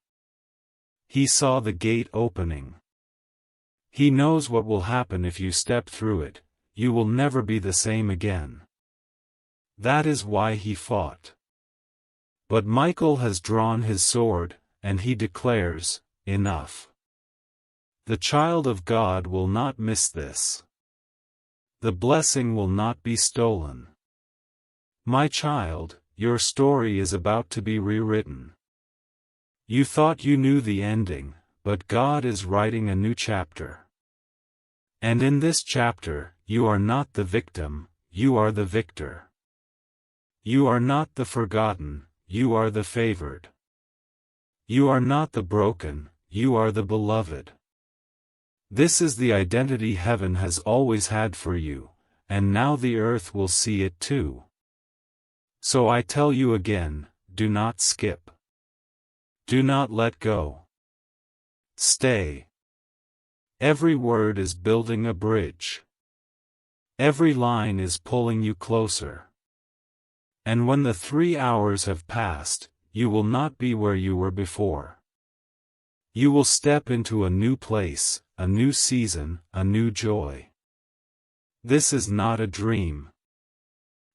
He saw the gate opening. He knows what will happen if you step through it, you will never be the same again. That is why he fought. But Michael has drawn his sword, and he declares, enough. The child of God will not miss this. The blessing will not be stolen. My child, your story is about to be rewritten. You thought you knew the ending, but God is writing a new chapter. And in this chapter, you are not the victim, you are the victor. You are not the forgotten, you are the favored. You are not the broken, you are the beloved. This is the identity heaven has always had for you, and now the earth will see it too. So I tell you again, do not skip. Do not let go. Stay. Every word is building a bridge. Every line is pulling you closer. And when the 3 hours have passed, you will not be where you were before. You will step into a new place, a new season, a new joy. This is not a dream.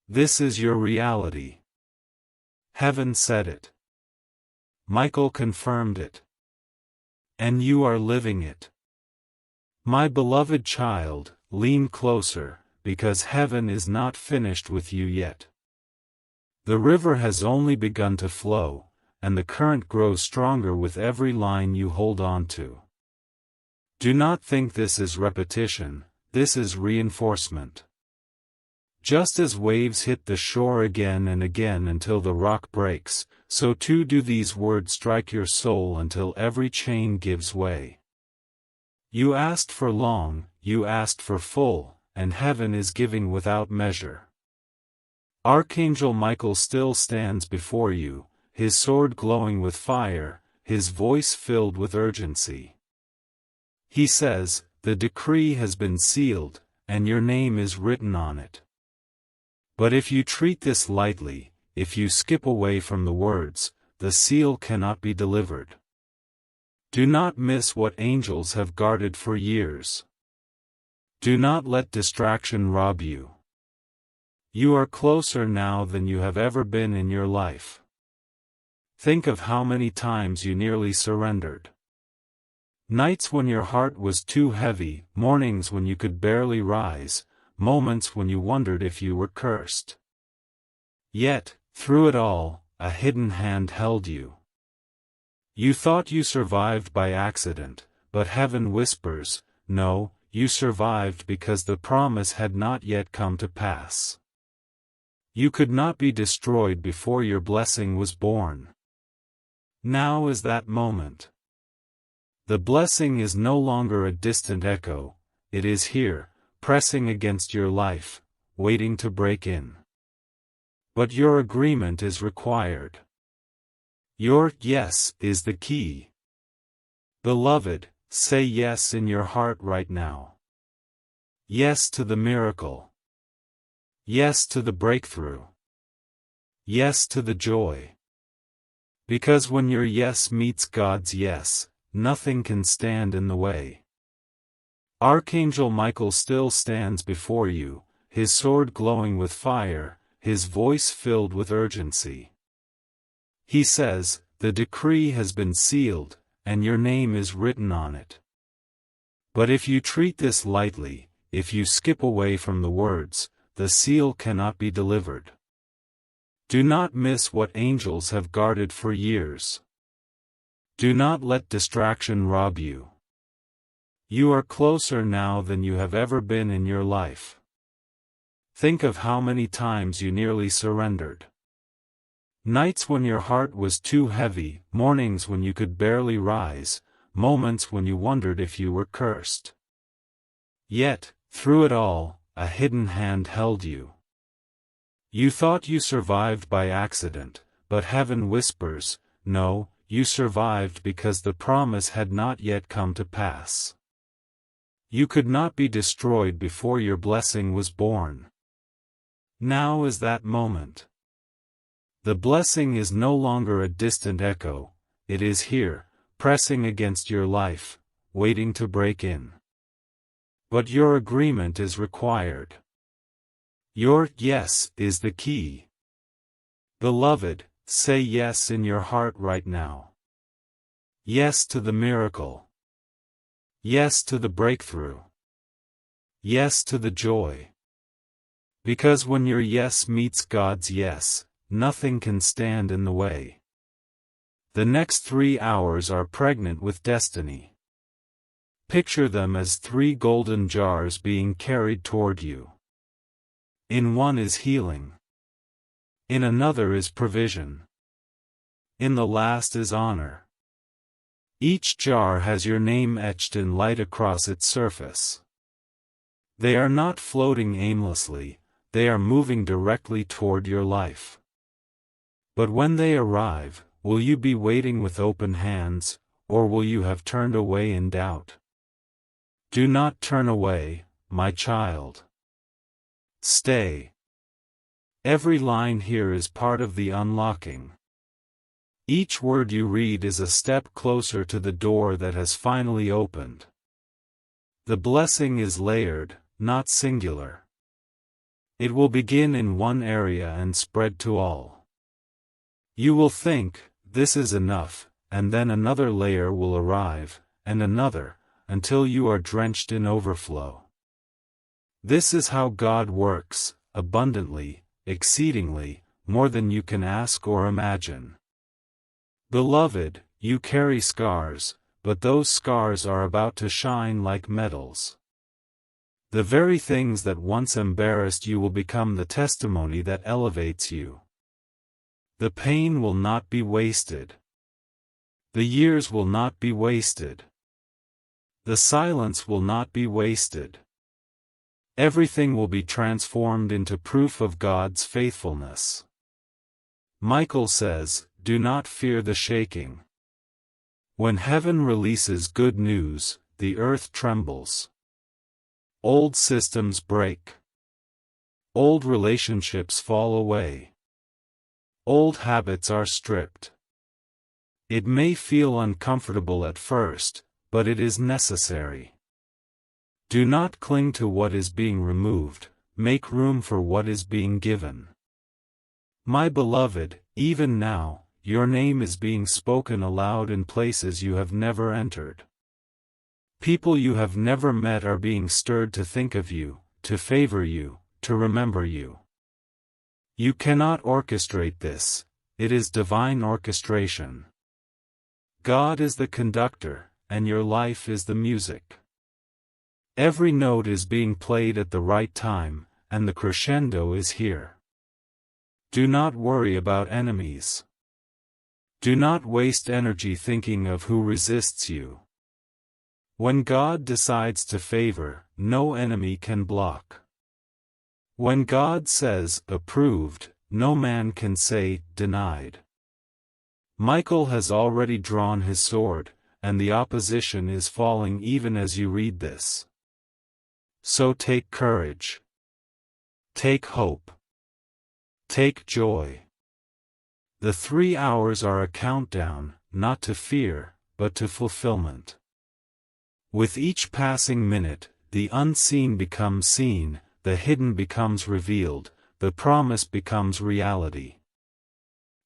This is your reality. Heaven said it. Michael confirmed it. And you are living it. My beloved child, lean closer, because heaven is not finished with you yet. The river has only begun to flow, and the current grows stronger with every line you hold on to. Do not think this is repetition, this is reinforcement. Just as waves hit the shore again and again until the rock breaks, so too do these words strike your soul until every chain gives way. You asked for long, you asked for full, and heaven is giving without measure. Archangel Michael still stands before you, his sword glowing with fire, his voice filled with urgency. He says, the decree has been sealed, and your name is written on it. But if you treat this lightly, if you skip away from the words, the seal cannot be delivered. Do not miss what angels have guarded for years. Do not let distraction rob you. You are closer now than you have ever been in your life. Think of how many times you nearly surrendered. Nights when your heart was too heavy, mornings when you could barely rise, moments when you wondered if you were cursed. Yet, through it all, a hidden hand held you. You thought you survived by accident, but heaven whispers, no, you survived because the promise had not yet come to pass. You could not be destroyed before your blessing was born. Now is that moment. The blessing is no longer a distant echo, it is here, pressing against your life, waiting to break in. But your agreement is required. Your yes is the key. Beloved, say yes in your heart right now. Yes to the miracle. Yes to the breakthrough. Yes to the joy. Because when your yes meets God's yes, nothing can stand in the way. Archangel Michael still stands before you, his sword glowing with fire, his voice filled with urgency. He says, the decree has been sealed, and your name is written on it. But if you treat this lightly, if you skip away from the words, the seal cannot be delivered. Do not miss what angels have guarded for years. Do not let distraction rob you. You are closer now than you have ever been in your life. Think of how many times you nearly surrendered. Nights when your heart was too heavy, mornings when you could barely rise, moments when you wondered if you were cursed. Yet, through it all, a hidden hand held you. You thought you survived by accident, but heaven whispers, no, you survived because the promise had not yet come to pass. You could not be destroyed before your blessing was born. Now is that moment. The blessing is no longer a distant echo, it is here, pressing against your life, waiting to break in. But your agreement is required. Your yes is the key. Beloved, say yes in your heart right now. Yes to the miracle. Yes to the breakthrough. Yes to the joy. Because when your yes meets God's yes, nothing can stand in the way. The next 3 hours are pregnant with destiny. Picture them as 3 golden jars being carried toward you. In one is healing. In another is provision. In the last is honor. Each jar has your name etched in light across its surface. They are not floating aimlessly, they are moving directly toward your life. But when they arrive, will you be waiting with open hands, or will you have turned away in doubt? Do not turn away, my child. Stay. Every line here is part of the unlocking. Each word you read is a step closer to the door that has finally opened. The blessing is layered, not singular. It will begin in one area and spread to all. You will think, this is enough, and then another layer will arrive, and another, until you are drenched in overflow. This is how God works, abundantly, exceedingly, more than you can ask or imagine. Beloved, you carry scars, but those scars are about to shine like medals. The very things that once embarrassed you will become the testimony that elevates you. The pain will not be wasted. The years will not be wasted. The silence will not be wasted. Everything will be transformed into proof of God's faithfulness. Michael says, do not fear the shaking. When heaven releases good news, the earth trembles. Old systems break. Old relationships fall away. Old habits are stripped. It may feel uncomfortable at first, but it is necessary. Do not cling to what is being removed, make room for what is being given. My beloved, even now, your name is being spoken aloud in places you have never entered. People you have never met are being stirred to think of you, to favor you, to remember you. You cannot orchestrate this, it is divine orchestration. God is the conductor, and your life is the music. Every note is being played at the right time, and the crescendo is here. Do not worry about enemies. Do not waste energy thinking of who resists you. When God decides to favor, no enemy can block. When God says, approved, no man can say, denied. Michael has already drawn his sword, and the opposition is falling even as you read this. So take courage. Take hope. Take joy. The 3 hours are a countdown, not to fear, but to fulfillment. With each passing minute, the unseen becomes seen, the hidden becomes revealed, the promise becomes reality.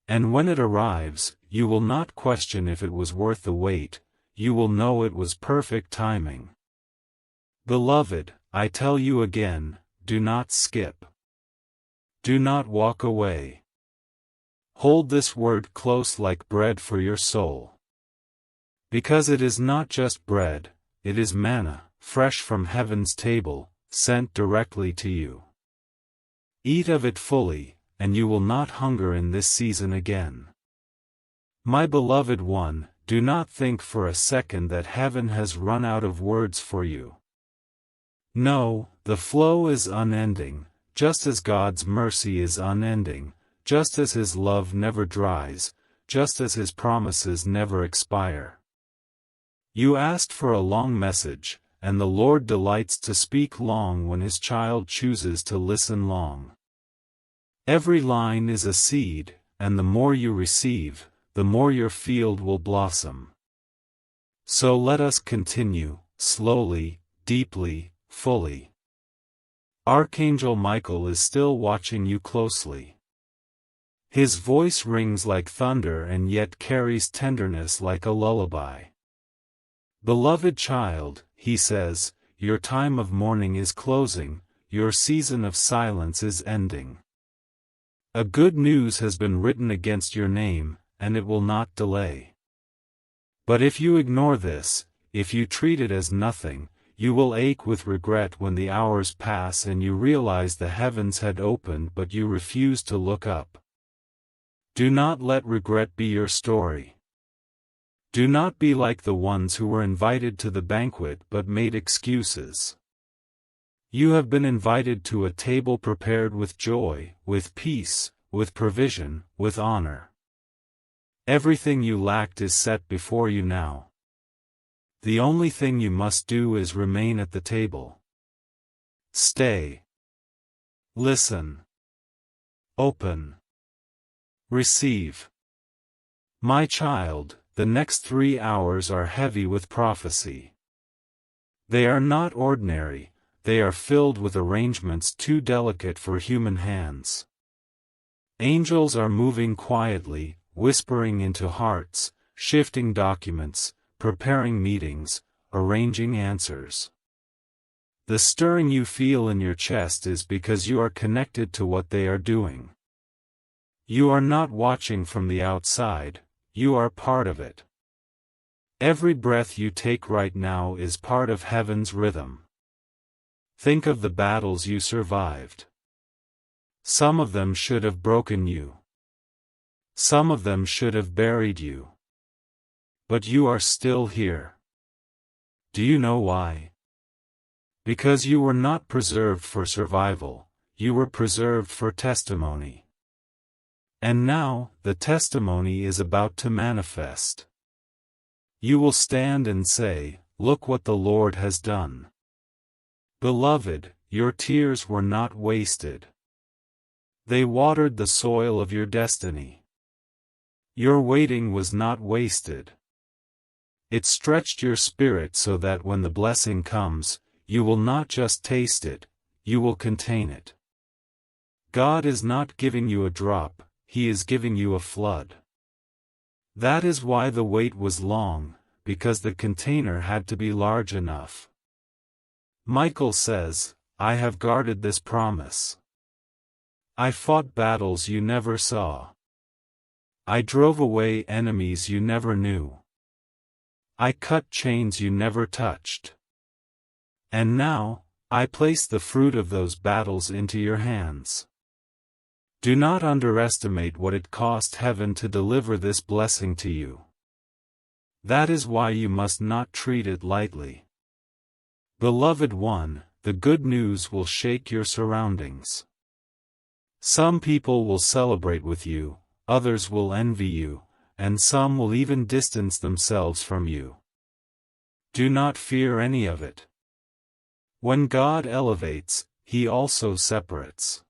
And when it arrives, you will not question if it was worth the wait, you will know it was perfect timing. Beloved, I tell you again, do not skip. Do not walk away. Hold this word close like bread for your soul. Because it is not just bread, it is manna, fresh from heaven's table, sent directly to you. Eat of it fully, and you will not hunger in this season again. My beloved one, do not think for a second that heaven has run out of words for you. No, the flow is unending, just as God's mercy is unending, just as His love never dries, just as His promises never expire. You asked for a long message, and the Lord delights to speak long when His child chooses to listen long. Every line is a seed, and the more you receive, the more your field will blossom. So let us continue, slowly, deeply, fully. Archangel Michael is still watching you closely. His voice rings like thunder and yet carries tenderness like a lullaby. Beloved child, he says, your time of mourning is closing, your season of silence is ending. A good news has been written against your name, and it will not delay. But if you ignore this, if you treat it as nothing, you will ache with regret when the hours pass and you realize the heavens had opened but you refuse to look up. Do not let regret be your story. Do not be like the ones who were invited to the banquet but made excuses. You have been invited to a table prepared with joy, with peace, with provision, with honor. Everything you lacked is set before you now. The only thing you must do is remain at the table. Stay. Listen. Open. Receive. My child, the next 3 hours are heavy with prophecy. They are not ordinary. They are filled with arrangements too delicate for human hands. Angels are moving quietly, whispering into hearts, shifting documents, preparing meetings, arranging answers. The stirring you feel in your chest is because you are connected to what they are doing. You are not watching from the outside, you are part of it. Every breath you take right now is part of heaven's rhythm. Think of the battles you survived. Some of them should have broken you. Some of them should have buried you. But you are still here. Do you know why? Because you were not preserved for survival, you were preserved for testimony. And now, the testimony is about to manifest. You will stand and say, look what the Lord has done. Beloved, your tears were not wasted. They watered the soil of your destiny. Your waiting was not wasted. It stretched your spirit so that when the blessing comes, you will not just taste it, you will contain it. God is not giving you a drop, He is giving you a flood. That is why the wait was long, because the container had to be large enough. Michael says, I have guarded this promise. I fought battles you never saw. I drove away enemies you never knew. I cut chains you never touched. And now, I place the fruit of those battles into your hands. Do not underestimate what it cost heaven to deliver this blessing to you. That is why you must not treat it lightly. Beloved one, the good news will shake your surroundings. Some people will celebrate with you, others will envy you, and some will even distance themselves from you. Do not fear any of it. When God elevates, He also separates.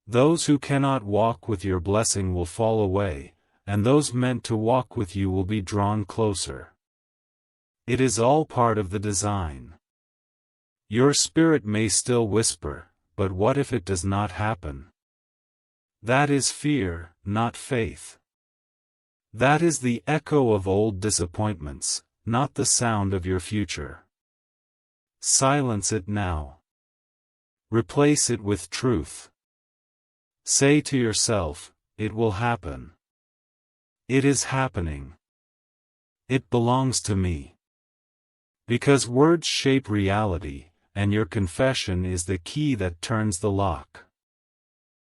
Those who cannot walk with your blessing will fall away, and those meant to walk with you will be drawn closer. It is all part of the design. Your spirit may still whisper, but what if it does not happen? That is fear, not faith. That is the echo of old disappointments, not the sound of your future. Silence it now. Replace it with truth. Say to yourself, it will happen. It is happening. It belongs to me. Because words shape reality, and your confession is the key that turns the lock.